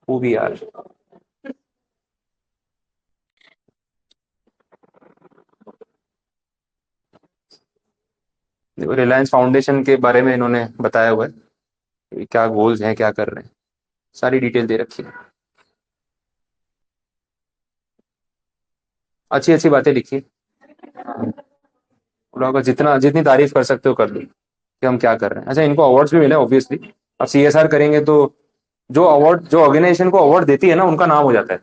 वो भी यार। देखो रिलायंस फाउंडेशन के बारे में इन्होंने बताया हुआ है कि क्या गोल्स हैं, क्या कर रहे हैं, सारी डिटेल दे रखी है। अच्छी अच्छी बातें लिखी है। उन लोगों का जितना जितनी तारीफ कर सकते हो कर दो कि हम क्या कर रहे हैं। अच्छा, इनको अवार्ड्स भी मिले ऑब्वियसली। अब सीएसआर करेंगे तो जो अवार्ड, जो ऑर्गेनाइजेशन को अवार्ड देती है ना, उनका नाम हो जाता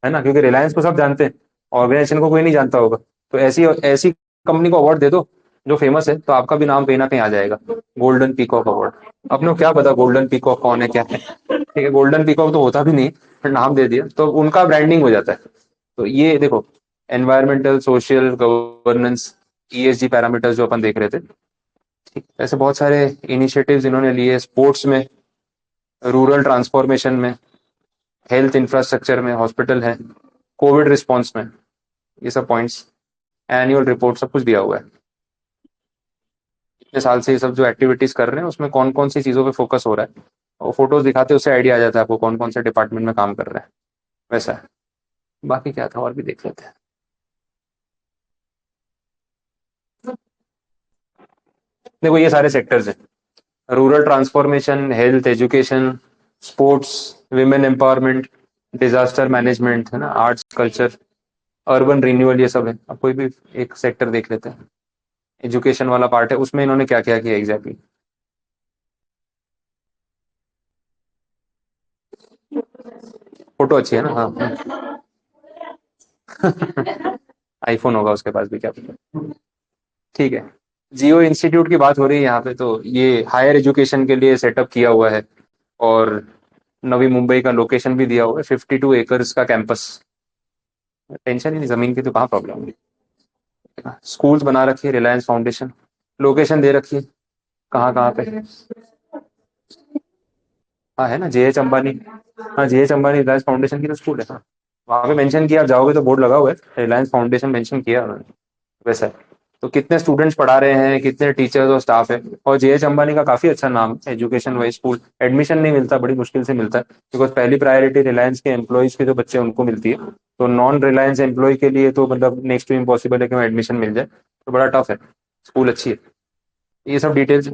है ना, क्योंकि रिलायंस को सब जानते हैं, ऑर्गेनाइजेशन को कोई नहीं जानता होगा। तो ऐसी ऐसी कंपनी को अवार्ड दे दो जो फेमस है, तो आपका भी नाम कहीं ना कहीं आ जाएगा। Golden peacock award. अपने को क्या पता गोल्डन पीकॉक कौन है, क्या है। ठीक है, गोल्डन पीकॉक तो होता भी नहीं, फिर नाम दे दिया तो उनका ब्रांडिंग हो जाता है। तो ये देखो, environmental, social, governance, ESG parameters जो अपन देख रहे थे, ठीक, ऐसे बहुत सारे इनिशिएटिव्स इन्होंने लिए स्पोर्ट्स में, रूरल ट्रांसफॉर्मेशन में, हेल्थ इंफ्रास्ट्रक्चर में, हॉस्पिटल है, कोविड रिस्पॉन्स में, ये सब पॉइंट्स, एनुअल रिपोर्ट सब कुछ दिया हुआ है। इतने साल से ये सब जो एक्टिविटीज कर रहे हैं उसमें कौन कौन सी चीजों पे फोकस हो रहा है, और फोटोज दिखाते हैं, उससे आइडिया आ जाता है आपको कौन कौन से डिपार्टमेंट में काम कर रहे हैं। वैसा है। बाकी क्या था और भी देख लेते हैं। देखो ये सारे सेक्टर्स हैं, rural transformation, health, education, sports, women empowerment, disaster management, है ना, आर्ट्स कल्चर, अर्बन रिन्यूअल, ये सब है। अब कोई भी एक सेक्टर देख लेते हैं। एजुकेशन वाला पार्ट है, उसमें इन्होंने क्या क्या किया एग्जैक्टली। फोटो अच्छी है ना, हाँ। आईफोन होगा उसके पास भी, क्या पता। ठीक है। जियो इंस्टीट्यूट की बात हो रही है यहाँ पे, तो ये हायर एजुकेशन के लिए सेटअप किया हुआ है। और नवी मुंबई का लोकेशन भी दिया हुआ है, 52 एकर्स का कैंपस। टेंशन ही नहीं, जमीन की तो कहाँ प्रॉब्लम होगी। स्कूल्स बना रखी है रिलायंस फाउंडेशन, लोकेशन दे रखी है कहाँ कहाँ पे। हाँ है ना, जेएच अंबानी। हाँ, जेएच अंबानी रिलायंस फाउंडेशन की तो स्कूल है, हाँ। वहां पे मेंशन किया, आप जाओगे तो बोर्ड लगा हुआ है, रिलायंस फाउंडेशन मेंशन किया उन्होंने। वैसा है। तो कितने स्टूडेंट्स पढ़ा रहे हैं, कितने टीचर्स और स्टाफ है। और जेएच अंबानी का काफी अच्छा नाम है एजुकेशन वाइज। स्कूल एडमिशन नहीं मिलता, बड़ी मुश्किल से मिलता है, बिकॉज पहली प्रायोरिटी रिलायंस के एम्प्लॉयज के जो बच्चे हैं, उनको मिलती है। तो नॉन रिलायंस एम्प्लॉय के लिए तो मतलब नेक्स्ट टू इम्पॉसिबल है कि वहाँ एडमिशन मिल जाए, तो बड़ा टफ है। स्कूल अच्छी है। ये सब डिटेल्स,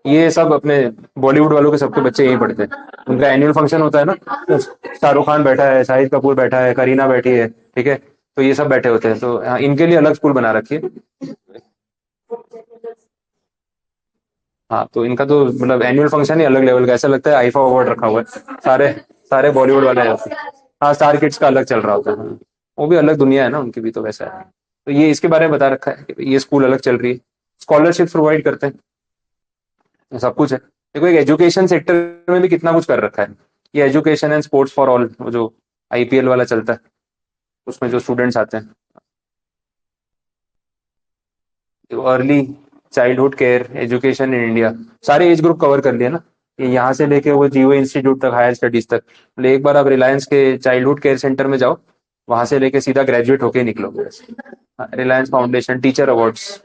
ये सब अपने बॉलीवुड वालों के सबके बच्चे यहीं पढ़ते हैं। उनका एनुअल फंक्शन होता है ना, तो शाहरुख खान बैठा है, शाहिद कपूर बैठा है, करीना बैठी है, ठीक है। तो ये सब बैठे होते हैं, तो हाँ, इनके लिए अलग स्कूल बना रखी है। हाँ, तो इनका तो मतलब एनुअल फंक्शन ही अलग लेवल का, ऐसा लगता है आईफा अवार्ड रखा हुआ है। सारे सारे बॉलीवुड वाले हैं उसमें। हाँ, स्टार किड्स का अलग चल रहा होता है, हाँ। वो भी अलग दुनिया है ना उनकी भी, तो वैसा है। तो ये इसके बारे में बता रखा है कि ये स्कूल अलग चल रही है। स्कॉलरशिप प्रोवाइड करते हैं, सब कुछ है। देखो एक एजुकेशन सेक्टर में भी कितना कुछ कर रखा है। ये education and sports for all, वो जो आईपीएल वाला चलता है, उसमें जो स्टूडेंट्स आते हैं, early childhood care education in India, सारे एज ग्रुप कवर कर लिया ना। ये यहाँ से लेके वो जीओ इंस्टीट्यूट तक, हायर स्टडीज तक। ले एक बार आप रिलायंस के चाइल्डहुड केयर सेंटर में जाओ, वहां से लेके सीधा ग्रेजुएट होके निकलो। Reliance foundation teacher awards.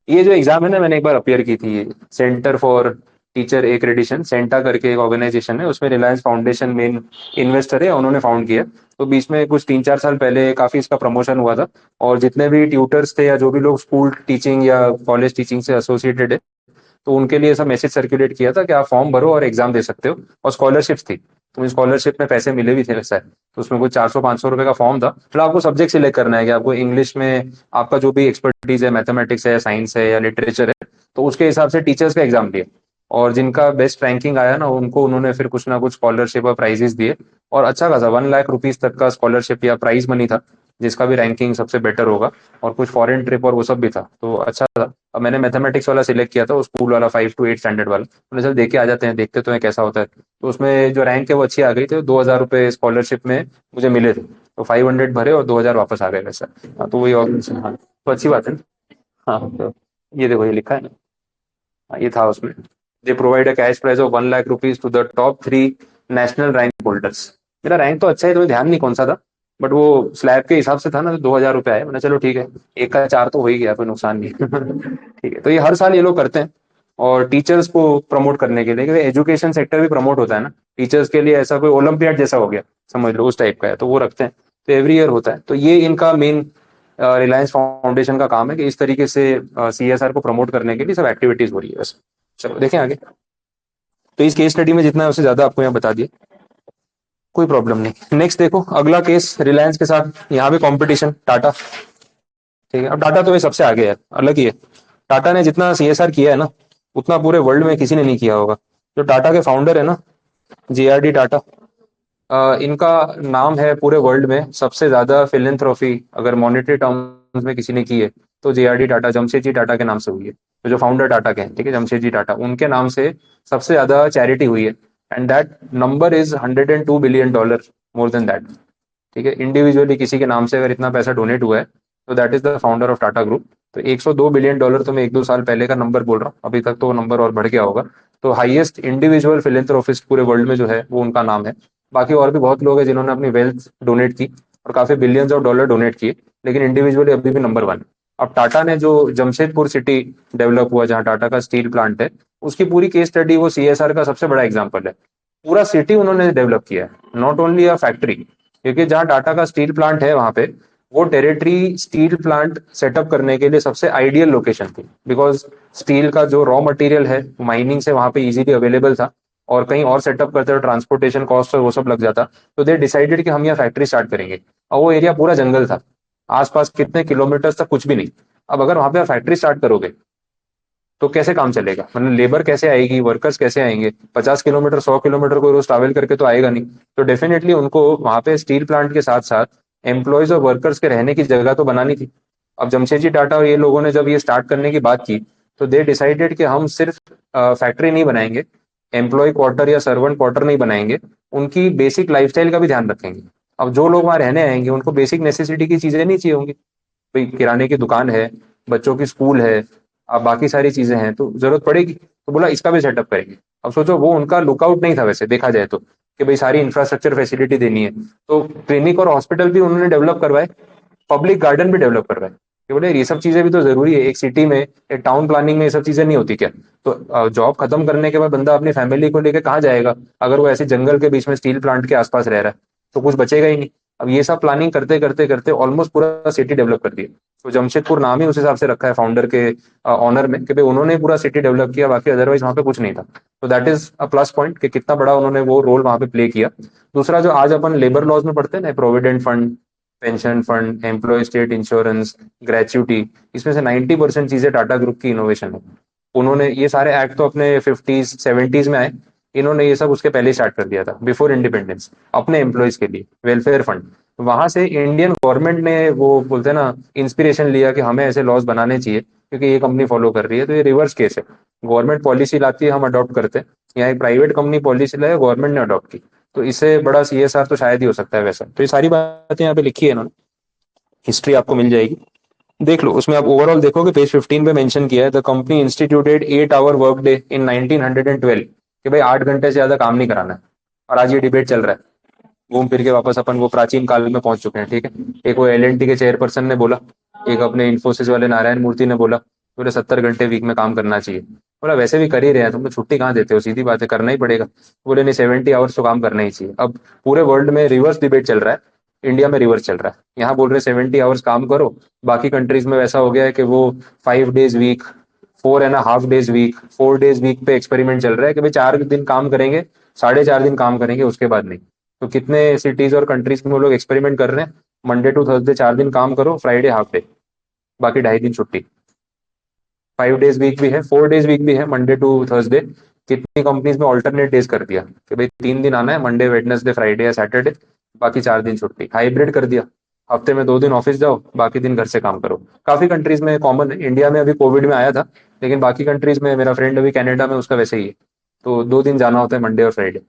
ये जो एग्जाम है ना, मैंने एक बार अपियर की थी, ये centre for teacher accreditation, Santa करके एक ऑर्गेनाइजेशन है, उसमें रिलायंस फाउंडेशन मेन इन्वेस्टर है, उन्होंने फाउंड किया। तो बीच में कुछ 3-4 साल पहले काफी इसका प्रमोशन हुआ था। और जितने भी ट्यूटर्स थे या जो भी लोग स्कूल टीचिंग या कॉलेज टीचिंग से एसोसिएटेड है, तो उनके लिए सब मैसेज सर्कुलेट किया था कि आप फॉर्म भरो और एग्जाम दे सकते हो। और स्कॉलरशिप्स थी, तो स्कॉलरशिप में पैसे मिले भी थे वैसा है। तो उसमें कुछ 400-500 रुपए का फॉर्म था। फिर आपको सब्जेक्ट सिलेक्ट करना है कि आपको इंग्लिश में आपका जो भी एक्सपर्टीज है, मैथमेटिक्स है, साइंस है या लिटरेचर है, तो उसके हिसाब से टीचर्स का एग्जाम दिया। और जिनका बेस्ट रैंकिंग आया ना, उनको उन्होंने फिर कुछ ना कुछ स्कॉलरशिप और प्राइजेस दिए। और अच्छा खासा 1 लाख रुपीज तक का स्कॉलरशिप या प्राइज मनी था, जिसका भी रैंकिंग सबसे बेटर होगा। और कुछ फॉरेन ट्रिप और वो सब भी था, तो अच्छा था। अब मैंने मैथमेटिक्स वाला सिलेक्ट किया था, वो स्कूल वाला 5 to 8 स्टैंडर्ड वाला। मैंने चल देख के आ जाते हैं, देखते तो है कैसा होता है। तो उसमें जो रैंक है वो अच्छी आ गई थी, 2,000 रुपये स्कॉलरशिप में मुझे मिले थे। तो 500 भरे और 2,000 वापस आ गए वैसा। हाँ, तो वही और। हाँ, तो अच्छी बात है ना। हाँ, तो ये देखो ये लिखा है ना। हाँ, ये था उसमें। They provide a cash prize of 1 lakh rupees to the top 3 national rank holders. मेरा रैंक तो अच्छा है, तो ध्यान नहीं कौन सा था, बट वो स्लैब के हिसाब से था ना, तो 2,000 रुपये आए। मैंने चलो ठीक है, एक का 4 तो हो ही गया, कोई नुकसान नहीं। ठीक है, तो ये हर साल ये लोग करते हैं, और टीचर्स को प्रमोट करने के लिए, क्योंकि एजुकेशन सेक्टर भी प्रमोट होता है ना टीचर्स के लिए, ऐसा कोई ओलंपियाड जैसा हो गया समझ लो, उस टाइप का है, तो वो रखते हैं। तो एवरी ईयर होता है, तो ये इनका मेन रिलायंस फाउंडेशन का काम है कि इस तरीके से CSR को प्रमोट करने के लिए सब एक्टिविटीज हो रही है बस। चलो देखें आगे। तो इस केस स्टडी में जितना है उससे ज्यादा आपको यहाँ बता दिया, कोई प्रॉब्लम नहीं। नेक्स्ट देखो अगला केस रिलायंस के साथ, यहाँ भी कंपटीशन टाटा। ठीक है, अब टाटा तो ये सबसे आगे है, अलग ही है। टाटा ने जितना CSR किया है ना, उतना पूरे वर्ल्ड में किसी ने नहीं किया होगा। जो टाटा के फाउंडर है ना, JRD टाटा, इनका नाम है पूरे वर्ल्ड में सबसे ज्यादा फिलेंथ्रोफी अगर मॉनेटरी टर्म्स में किसी ने की है, तो JRD टाटा, जमशेदजी टाटा के नाम से हुई है। तो जो फाउंडर टाटा के हैं, ठीक है, जमशेदजी टाटा, उनके नाम से सबसे ज्यादा चैरिटी हुई है। And that number is $102 billion, more than that. ठीक है, इंडिविजुअली किसी के नाम से अगर इतना पैसा डोनेट हुआ है, तो that is the founder of Tata group. तो $102 बिलियन तो मैं 1-2 साल पहले का नंबर बोल रहा हूँ, अभी तक तो वो नंबर और बढ़ गया होगा। तो हाईएस्ट इंडिविजुअल फिलेंथ्रोपिस्ट पूरे वर्ल्ड में जो है वो उनका नाम है। बाकी और भी बहुत लोग हैं जिन्होंने अपनी वेल्थ डोनेट की और काफी बिलियंस ऑफ डॉलर डोनेट किए, लेकिन इंडिविजुअली अभी भी नंबर 1। अब टाटा ने जो जमशेदपुर सिटी डेवलप हुआ, जहाँ टाटा का स्टील प्लांट है, उसकी पूरी केस स्टडी वो CSR का सबसे बड़ा एग्जाम्पल है। पूरा सिटी उन्होंने डेवलप किया है, नॉट ओनली अ फैक्ट्री। क्योंकि जहाँ टाटा का स्टील प्लांट है वहां पे, वो टेरिटरी स्टील प्लांट सेटअप करने के लिए सबसे आइडियल लोकेशन थी, बिकॉज स्टील का जो रॉ मटेरियल है माइनिंग से वहां पे इजीली अवेलेबल था, और कहीं और सेटअप करते तो ट्रांसपोर्टेशन कॉस्ट और वो सब लग जाता। तो दे डिसाइडेड कि हम यहाँ फैक्ट्री स्टार्ट करेंगे। और वो एरिया पूरा जंगल था, आसपास कितने किलोमीटर तक कुछ भी नहीं। अब अगर वहां पे फैक्ट्री स्टार्ट करोगे तो कैसे काम चलेगा, मतलब लेबर कैसे आएगी, वर्कर्स कैसे आएंगे, 50 किलोमीटर 100 किलोमीटर को रोज ट्रैवल करके तो आएगा नहीं। तो डेफिनेटली उनको वहां पे स्टील प्लांट के साथ साथ एम्प्लॉयज और वर्कर्स के रहने की जगह तो बनानी थी। अब जमशेदजी टाटा और ये लोगों ने जब ये स्टार्ट करने की बात की, तो दे डिसाइडेड कि हम सिर्फ फैक्ट्री नहीं बनाएंगे, एम्प्लॉय क्वार्टर या सर्वेंट क्वार्टर नहीं बनाएंगे, उनकी बेसिक लाइफस्टाइल का भी ध्यान रखेंगे। अब जो लोग वहां रहने आएंगे उनको बेसिक नेसेसिटी की चीजें नहीं चाहिए होंगी, भाई किराने की दुकान है, बच्चों की स्कूल है, अब बाकी सारी चीजें हैं, तो जरूरत पड़ेगी। तो बोला इसका भी सेटअप करेंगे। अब सोचो वो उनका लुकआउट नहीं था वैसे देखा जाए तो, कि भाई सारी इंफ्रास्ट्रक्चर फैसिलिटी देनी है, तो क्लिनिक और हॉस्पिटल भी उन्होंने डेवलप करवाए, पब्लिक गार्डन भी डेवलप करवाए। कि बोले ये सब चीजें भी तो जरूरी है, एक सिटी में एक टाउन प्लानिंग में ये सब चीजें नहीं होती क्या? तो जॉब खत्म करने के बाद बंदा अपनी फैमिली को लेकर कहाँ जाएगा, अगर वो ऐसे जंगल के बीच में स्टील प्लांट के आसपास रह रहा है, तो कुछ बचेगा ही नहीं। अब ये सब प्लानिंग करते करते करते ऑलमोस्ट पूरा सिटी डेवलप कर दिया। तो जमशेदपुर नाम ही उस हिसाब से रखा है फाउंडर के ऑनर में, कि भाई उन्होंने पूरा सिटी डेवलप किया, बाकी अदरवाइज वहां पे कुछ नहीं था। तो that is a plus point कि कितना बड़ा उन्होंने वो रोल वहां पे प्ले किया। दूसरा, जो आज अपन लेबर लॉज में पढ़ते हैं ना, provident fund, pension fund, employ state insurance, gratuity, इसमें से 90% चीजें टाटा ग्रुप की इनोवेशन है। उन्होंने ये सारे एक्ट तो अपने 50s 70s में आए, इन्होंने ये सब उसके पहले स्टार्ट कर दिया था, बिफोर इंडिपेंडेंस, अपने एम्प्लॉयज के लिए वेलफेयर फंड। वहां से इंडियन गवर्नमेंट ने वो बोलते हैं ना इंस्पिरेशन लिया कि हमें ऐसे लॉज बनाने चाहिए, क्योंकि ये कंपनी फॉलो कर रही है। तो ये रिवर्स केस है, गवर्नमेंट पॉलिसी लाती है, हम अडॉप्ट करते हैं। यहाँ एक प्राइवेट कंपनी पॉलिसी लाई, गवर्नमेंट ने अडॉप्ट की। तो इससे बड़ा CSR तो शायद ही हो सकता है वैसा। तो ये सारी बातें यहाँ पे लिखी है इन्होंने, हिस्ट्री आपको मिल जाएगी, देख लो। उसमें आप ओवरऑल देखोगे पेज 15 पे मेंशन किया है, the company instituted 8 hour work day in 1912, कि भाई 8 घंटे से ज्यादा काम नहीं कराना है। और आज ये डिबेट चल रहा है, घूम फिर के वापस अपन वो प्राचीन काल में पहुंच चुके हैं। ठीक है, एक वो LNT के चेयरपर्सन ने बोला, एक अपने इन्फोसिस वाले नारायण मूर्ति ने बोला, बोले 70 घंटे वीक में काम करना चाहिए। बोला वैसे भी कर ही रहे हैं, तुम तो छुट्टी कहाँ देते हो, सीधी बात है करना ही पड़ेगा। बोले नहीं, 70 आवर्स तो काम करना ही चाहिए। अब पूरे वर्ल्ड में रिवर्स डिबेट चल रहा है, इंडिया में रिवर्स चल रहा है। यहाँ बोल रहे 70 आवर्स काम करो, बाकी कंट्रीज में वैसा हो गया है कि वो 5 days week, 4.5 days week, 4 days week पे एक्सपेरिमेंट चल रहा है, कि भाई 4 दिन काम करेंगे, 4.5 दिन काम करेंगे, उसके बाद नहीं। तो कितने सिटीज और कंट्रीज में वो लोग एक्सपेरिमेंट कर रहे हैं, मंडे टू थर्सडे 4 दिन काम करो, फ्राइडे हाफ डे, बाकी 2.5 दिन छुट्टी। 5 डेज वीक भी है, 4 डेज वीक भी है, मंडे टू थर्सडे। कितनी कंपनीज में ऑल्टरनेट डेज कर दिया, कि भाई 3 दिन आना है, मंडे वेडनेसडे फ्राइडे या सैटरडे, बाकी 4 दिन छुट्टी। हाइब्रिड कर दिया, हफ्ते में 2 दिन ऑफिस जाओ, बाकी दिन घर से काम करो। काफी कंट्रीज में कॉमन है, इंडिया में अभी कोविड में आया था, लेकिन बाकी कंट्रीज में, मेरा फ्रेंड अभी कनाडा में, उसका वैसे ही है। तो 2 दिन जाना होता है, मंडे और फ्राइडे,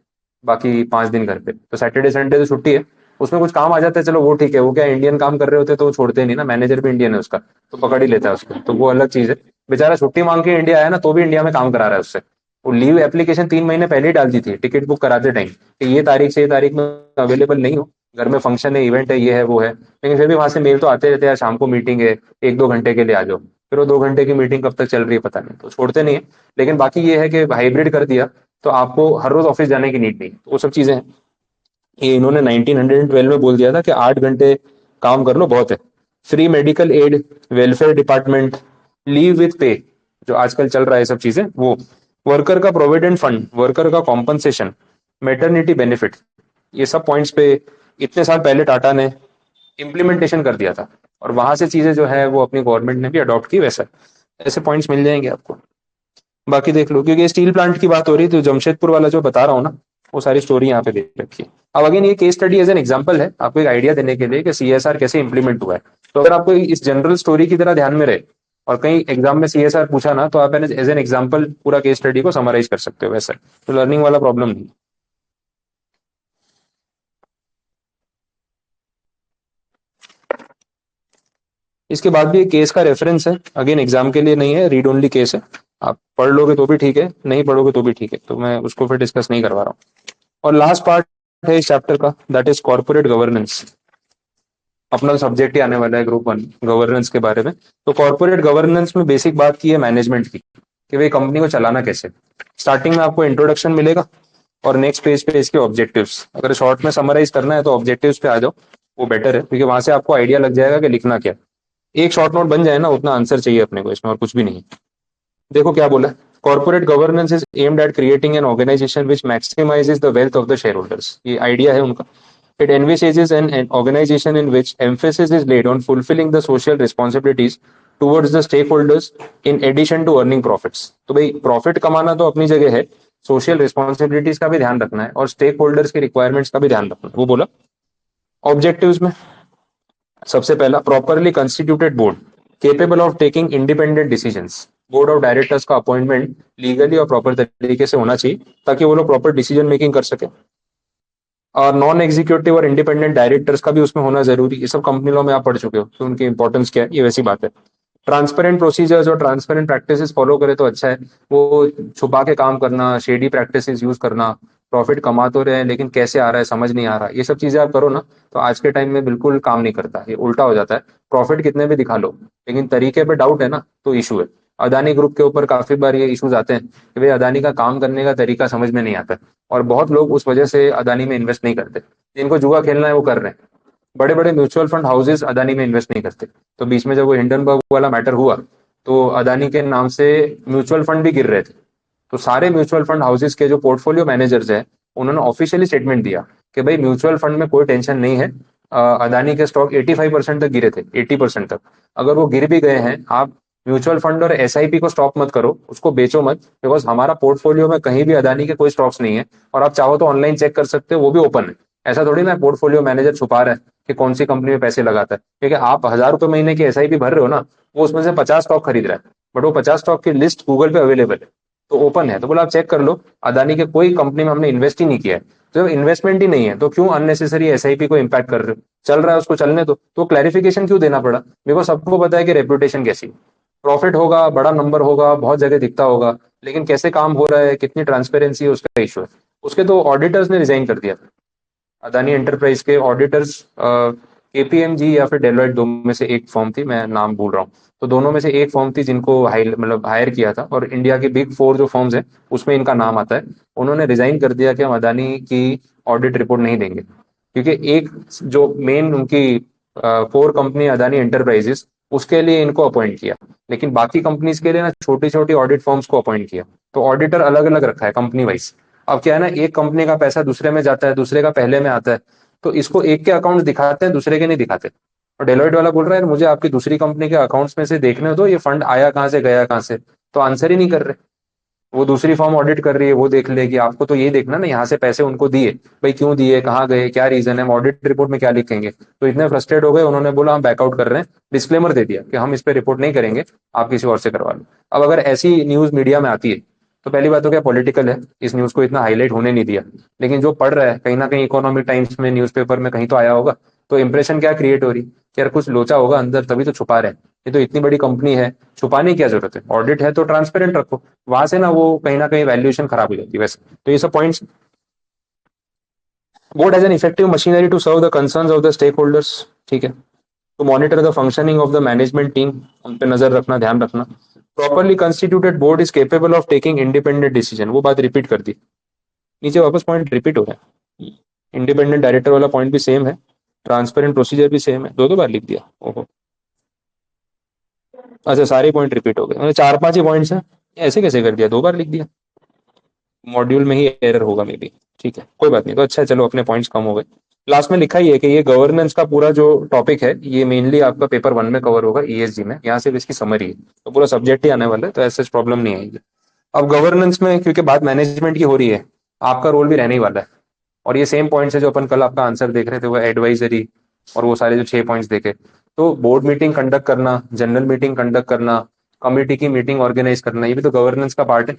बाकी 5 दिन घर पे। तो सैटरडे संडे तो छुट्टी है, उसमें कुछ काम आ जाता है, चलो वो ठीक है, वो क्या इंडियन काम कर रहे होते तो वो छोड़ते नहीं ना, मैनेजर भी इंडियन है उसका, तो पकड़ ही लेता है उसको, तो वो अलग चीज है। बेचारा छुट्टी मांग के इंडिया आया ना, तो भी इंडिया में काम करा रहा है उससे। वो लीव एप्लीकेशन 3 महीने पहले ही डाल दी थी टिकट बुक कराते टाइम कि ये तारीख से ये तारीख में अवेलेबल नहीं हो, घर में फंक्शन है, इवेंट है, ये है, वो है। लेकिन फिर भी वहां से मेल तो आते रहते हैं, शाम को मीटिंग है, 1-2 घंटे के लिए आ जाओ। फिर वो 2 घंटे की मीटिंग कब तक चल रही है पता नहीं, तो छोड़ते नहीं है। लेकिन बाकी ये है कि हाइब्रिड कर दिया, तो आपको हर रोज ऑफिस जाने की नीड नहीं, तो वो सब चीजें हैं। ये इन्होंने 1912 में बोल दिया था कि 8 घंटे काम कर लो बहुत है। Free medical aid, welfare department, leave with पे, जो आजकल चल रहा है सब चीजें वो, वर्कर का प्रोविडेंट फंड, वर्कर का कॉम्पनसेशन, मेटर्निटी बेनिफिट, ये सब पॉइंट्स पे इतने साल पहले टाटा ने इम्प्लीमेंटेशन कर दिया था। और वहां से चीजें जो है वो अपनी गवर्नमेंट ने भी अडॉप्ट की, वैसा ऐसे पॉइंट्स मिल जाएंगे आपको। बाकी देख लो, क्योंकि स्टील प्लांट की बात हो रही है तो जमशेदपुर वाला जो बता रहा हूँ ना, वो सारी स्टोरी यहाँ पे दे रखी है। अब अगेन ये case study as an example है, आपको एक आइडिया देने के लिए कि सीएसआर कैसे इंप्लीमेंट हुआ है। तो अगर आपको इस जनरल स्टोरी की तरह ध्यान में रहे और कहीं एग्जाम में सीएसआर पूछा ना, तो आप एज एन एग्जांपल पूरा केस स्टडी को समराइज कर सकते हो, वैसा तो लर्निंग वाला प्रॉब्लम नहीं। इसके बाद भी एक केस का रेफरेंस है, अगेन एग्जाम के लिए नहीं है, रीड ओनली केस है। आप पढ़ लोगे तो भी ठीक है, नहीं पढ़ोगे तो भी ठीक है, तो मैं उसको फिर डिस्कस नहीं करवा रहा हूँ। और लास्ट पार्ट है इस चैप्टर का, दैट इज कॉर्पोरेट गवर्नेंस। अपना सब्जेक्ट ही आने वाला है ग्रुप 1 गवर्नेंस के बारे में। तो कॉर्पोरेट गवर्नेंस में बेसिक बात की है मैनेजमेंट की, कि भाई कंपनी को चलाना कैसे। स्टार्टिंग में आपको इंट्रोडक्शन मिलेगा और नेक्स्ट पेज पे इसके ऑब्जेक्टिव्स, अगर शॉर्ट में समराइज करना है तो ऑब्जेक्टिव्स पे आ जाओ, वो बेटर है, क्योंकि वहां से आपको आइडिया लग जाएगा कि लिखना क्या। एक शॉर्ट नोट बन जाए ना, उतना आंसर चाहिए अपने को इसमें, और कुछ भी नहीं। देखो क्या बोला, corporate governance is aimed at creating an organisation which maximises the wealth of the shareholders, ये आइडिया है उनका। It envisages an organization in which emphasis is laid on fulfilling the social responsibilities towards the stakeholders in addition to earning profits। तो भाई प्रॉफिट कमाना तो अपनी जगह है, सोशल रिस्पॉन्सिबिलिटीज का भी ध्यान रखना है और स्टेक होल्डर्स की रिक्वायरमेंट्स का भी ध्यान रखना है, वो बोला। ऑब्जेक्टिव्स में सबसे पहला, properly constituted board capable of taking independent decisions. Board of directors का अपॉइंटमेंट लीगली और प्रॉपर तरीके से होना चाहिए, ताकि वो लोग प्रॉपर डिसीजन मेकिंग कर सके। और नॉन एग्जीक्यूटिव और इंडिपेंडेंट डायरेक्टर्स का भी उसमें होना जरूरी, ये सब कंपनी लॉ में आप पढ़ चुके हो, तो उनकी इंपॉर्टेंस क्या है, ये वैसी बात है। ट्रांसपेरेंट प्रोसीजर्स और ट्रांसपेरेंट प्रैक्टिसेस फॉलो करे तो अच्छा है। वो छुपा के काम करना, शेडी प्रैक्टिसेस यूज करना, प्रॉफिट कमा तो रहे हैं लेकिन कैसे आ रहा है समझ नहीं आ रहा, ये सब चीजें आप करो ना, तो आज के टाइम में बिल्कुल काम नहीं करता, ये उल्टा हो जाता है। प्रॉफिट कितने भी दिखा लो, लेकिन तरीके पे डाउट है ना, तो इशू है। अदानी ग्रुप के ऊपर काफी बार ये इश्यूज आते हैं कि भाई अदानी का काम करने का तरीका समझ में नहीं आता, और बहुत लोग उस वजह से अदानी में इन्वेस्ट नहीं करते। जिनको जुआ खेलना है वो कर रहे हैं। बड़े बड़े म्यूचुअल फंड हाउसेस अदानी में इन्वेस्ट नहीं करते। तो बीच में जब वो हिंडनबर्ग वाला मैटर हुआ, तो अदानी के नाम से म्यूचुअल फंड भी गिर रहे थे। तो सारे म्यूचुअल फंड हाउसेस के जो पोर्टफोलियो मैनेजर्स हैं, उन्होंने ऑफिशियली स्टेटमेंट दिया कि भाई म्यूचुअल फंड में कोई टेंशन नहीं है। अदानी के स्टॉक 85% तक गिरे थे, 80% तक। अगर वो गिर भी गए हैं, आप म्यूचुअल फंड और एसआईपी को स्टॉप मत करो, उसको बेचो मत, बिकॉज हमारा पोर्टफोलियो में कहीं भी अदानी के कोई स्टॉक्स नहीं है। और आप चाहो तो ऑनलाइन चेक कर सकते हो, वो भी ओपन है। ऐसा थोड़ी ना पोर्टफोलियो मैनेजर छुपा रहा है कि कौन सी कंपनी में पैसे लगाता है, क्योंकि आप 1,000 रुपए महीने की एसआईपी भर रहे हो ना, वो उसमें से 50 स्टॉक खरीद रहा है, बट वो 50 स्टॉक की लिस्ट गूगल पे अवेलेबल है, तो ओपन है। तो बोला आप चेक कर लो, अदानी के कोई कंपनी में हमने इन्वेस्ट ही नहीं किया है। तो जब इन्वेस्टमेंट ही नहीं है तो क्यों अननेसेसरी एसआईपी को इम्पैक्ट कर रहे हो, चल रहा है उसको चलने दो। तो क्लैरिफिकेशन क्यों देना पड़ा, बिकॉज सबको पता है कि रेपुटेशन कैसी। प्रॉफिट होगा, बड़ा नंबर होगा, बहुत जगह दिखता होगा, लेकिन कैसे काम हो रहा है, कितनी ट्रांसपेरेंसी है, उसका इशू है। उसके तो ऑडिटर्स ने रिजाइन कर दिया था, अदानी एंटरप्राइज के ऑडिटर्स। केपीएमजी या फिर डेलॉइट, दो में से एक फॉर्म थी, मैं नाम भूल रहा हूँ। तो दोनों में से एक फॉर्म थी जिनको मतलब हायर किया था, और इंडिया के बिग 4 जो फॉर्म्स हैं उसमें इनका नाम आता है। उन्होंने रिजाइन कर दिया कि हम अदानी की ऑडिट रिपोर्ट नहीं देंगे, क्योंकि एक जो मेन उनकी कोर कंपनी अदानी एंटरप्राइजेस, उसके लिए इनको अपॉइंट किया। लेकिन बाकी कंपनीज के लिए ना छोटी छोटी ऑडिट फॉर्म्स को अपॉइंट किया, तो ऑडिटर अलग अलग रखा है कंपनी वाइज। अब क्या है ना, एक कंपनी का पैसा दूसरे में जाता है, दूसरे का पहले में आता है, तो इसको एक के अकाउंट दिखाते हैं, दूसरे के नहीं दिखाते। और डेलोइट वाला बोल रहा है मुझे आपकी दूसरी कंपनी के अकाउंट्स में से देखने दो, ये फंड आया कहाँ से गया कहाँ से, तो आंसर ही नहीं कर रहे। वो दूसरी फॉर्म ऑडिट कर रही है, वो देख लेगी, आपको तो ये देखना ना यहाँ से पैसे उनको दिए, भाई क्यों दिए, कहाँ गए, क्या रीजन है, हम ऑडिट रिपोर्ट में क्या लिखेंगे। तो इतने फ्रस्ट्रेट हो गए, उन्होंने बोला हम बैकआउट कर रहे हैं, डिस्क्लेमर दे दिया कि हम इस पे रिपोर्ट नहीं करेंगे, आप किसी और से करवा लो। अब अगर ऐसी न्यूज मीडिया में आती है, तो पहली बात तो क्या पॉलिटिकल है, इस न्यूज को इतना हाईलाइट होने नहीं दिया। लेकिन जो पढ़ रहा है, कहीं ना कहीं इकोनॉमिक टाइम्स में, न्यूज़पेपर में कहीं तो आया होगा, तो इंप्रेशन क्या क्रिएट हो रही कि यार कुछ लोचा होगा अंदर, तभी तो छुपा रहे हैं। ये तो इतनी बड़ी कंपनी है, छुपाने की क्या जरूरत है? ऑडिट है तो ट्रांसपेरेंट रखो, वहां से ना वो कहीं ना कहीं वैल्यूएशन खराब हो जाती है वैसे। तो ये सब points. Board has an effective machinery to serve the concerns of the stakeholders, ठीक है। To monitor the functioning of the management team, उन पे नजर रखना, ध्यान रखना। Properly constituted board is capable of taking independent decision, वो बात रिपीट कर दी, नीचे वापस पॉइंट रिपीट हो रहा है। इंडिपेंडेंट डायरेक्टर वाला पॉइंट भी सेम है, ट्रांसपेरेंट प्रोसीजर भी सेम है, दो दो बार लिख दिया, ओहो। अच्छा, सारे पॉइंट रिपीट हो गए, मतलब चार पांच ही पॉइंट्स हैं, ऐसे कैसे कर दिया, दो बार लिख दिया। मॉड्यूल में ही एरर होगा मे बी, ठीक है कोई बात नहीं। तो अच्छा है, चलो अपने पॉइंट्स कम हो गए। लास्ट में लिखा ही है कि ये गवर्नेंस का पूरा जो टॉपिक है ये मेनली आपका पेपर 1 में कवर होगा, ईएसजी में, यहाँ सिर्फ इसकी समरी है, तो पूरा सब्जेक्ट ही आने वाला है, तो ऐसे प्रॉब्लम नहीं आएगी। अब गवर्नेंस में क्योंकि बात मैनेजमेंट की हो रही है, आपका रोल भी रहने ही वाला है, और ये सेम पॉइंट्स है जो अपन कल आपका आंसर देख रहे थे, वो एडवाइजरी और वो सारे जो 6 पॉइंट्स देखे। तो बोर्ड मीटिंग कंडक्ट करना, जनरल मीटिंग कंडक्ट करना, कमेटी की मीटिंग ऑर्गेनाइज करना, ये भी तो गवर्नेंस का पार्ट है।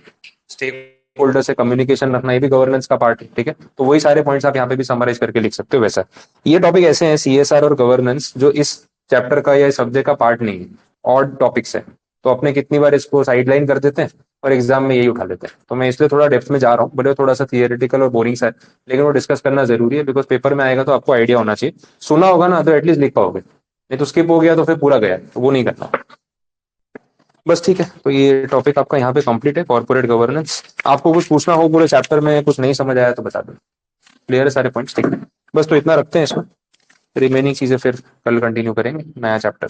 स्टेक होल्डर से कम्युनिकेशन रखना, ये भी गवर्नेंस का पार्ट है, ठीक है। तो वही सारे पॉइंट्स आप यहाँ पे भी समराइज करके लिख सकते हो वैसा। ये टॉपिक ऐसे हैं सीएसआर और गवर्नेंस जो इस चैप्टर का या इस सब्जेक्ट का पार्ट नहीं है, और टॉपिक्स है, तो अपने कितनी बार इसको साइडलाइन कर देते हैं और एग्जाम में यही उठा लेते हैं। तो मैं इसलिए थोड़ा डेप्थ में जा रहा हूँ, भले थोड़ा सा थियरेटिकल और बोरिंग सा है, लेकिन वो डिस्कस करना जरूरी है, बिकॉज पेपर में आएगा तो आपको आइडिया होना चाहिए। सुना होगा ना तो एटलीस्ट लिख पाओगे, नहीं तो स्किप हो गया तो फिर पूरा गया, तो वो नहीं करना बस, ठीक है। तो ये टॉपिक आपका यहाँ पे कंप्लीट है, कॉर्पोरेट गवर्नेंस। आपको कुछ पूछना हो पूरे चैप्टर में, कुछ नहीं समझ आया तो बता दो, क्लियर है सारे पॉइंट्स, ठीक है। बस तो इतना रखते हैं इसमें, रिमेनिंग चीजें फिर कल कंटिन्यू करेंगे, नया चैप्टर।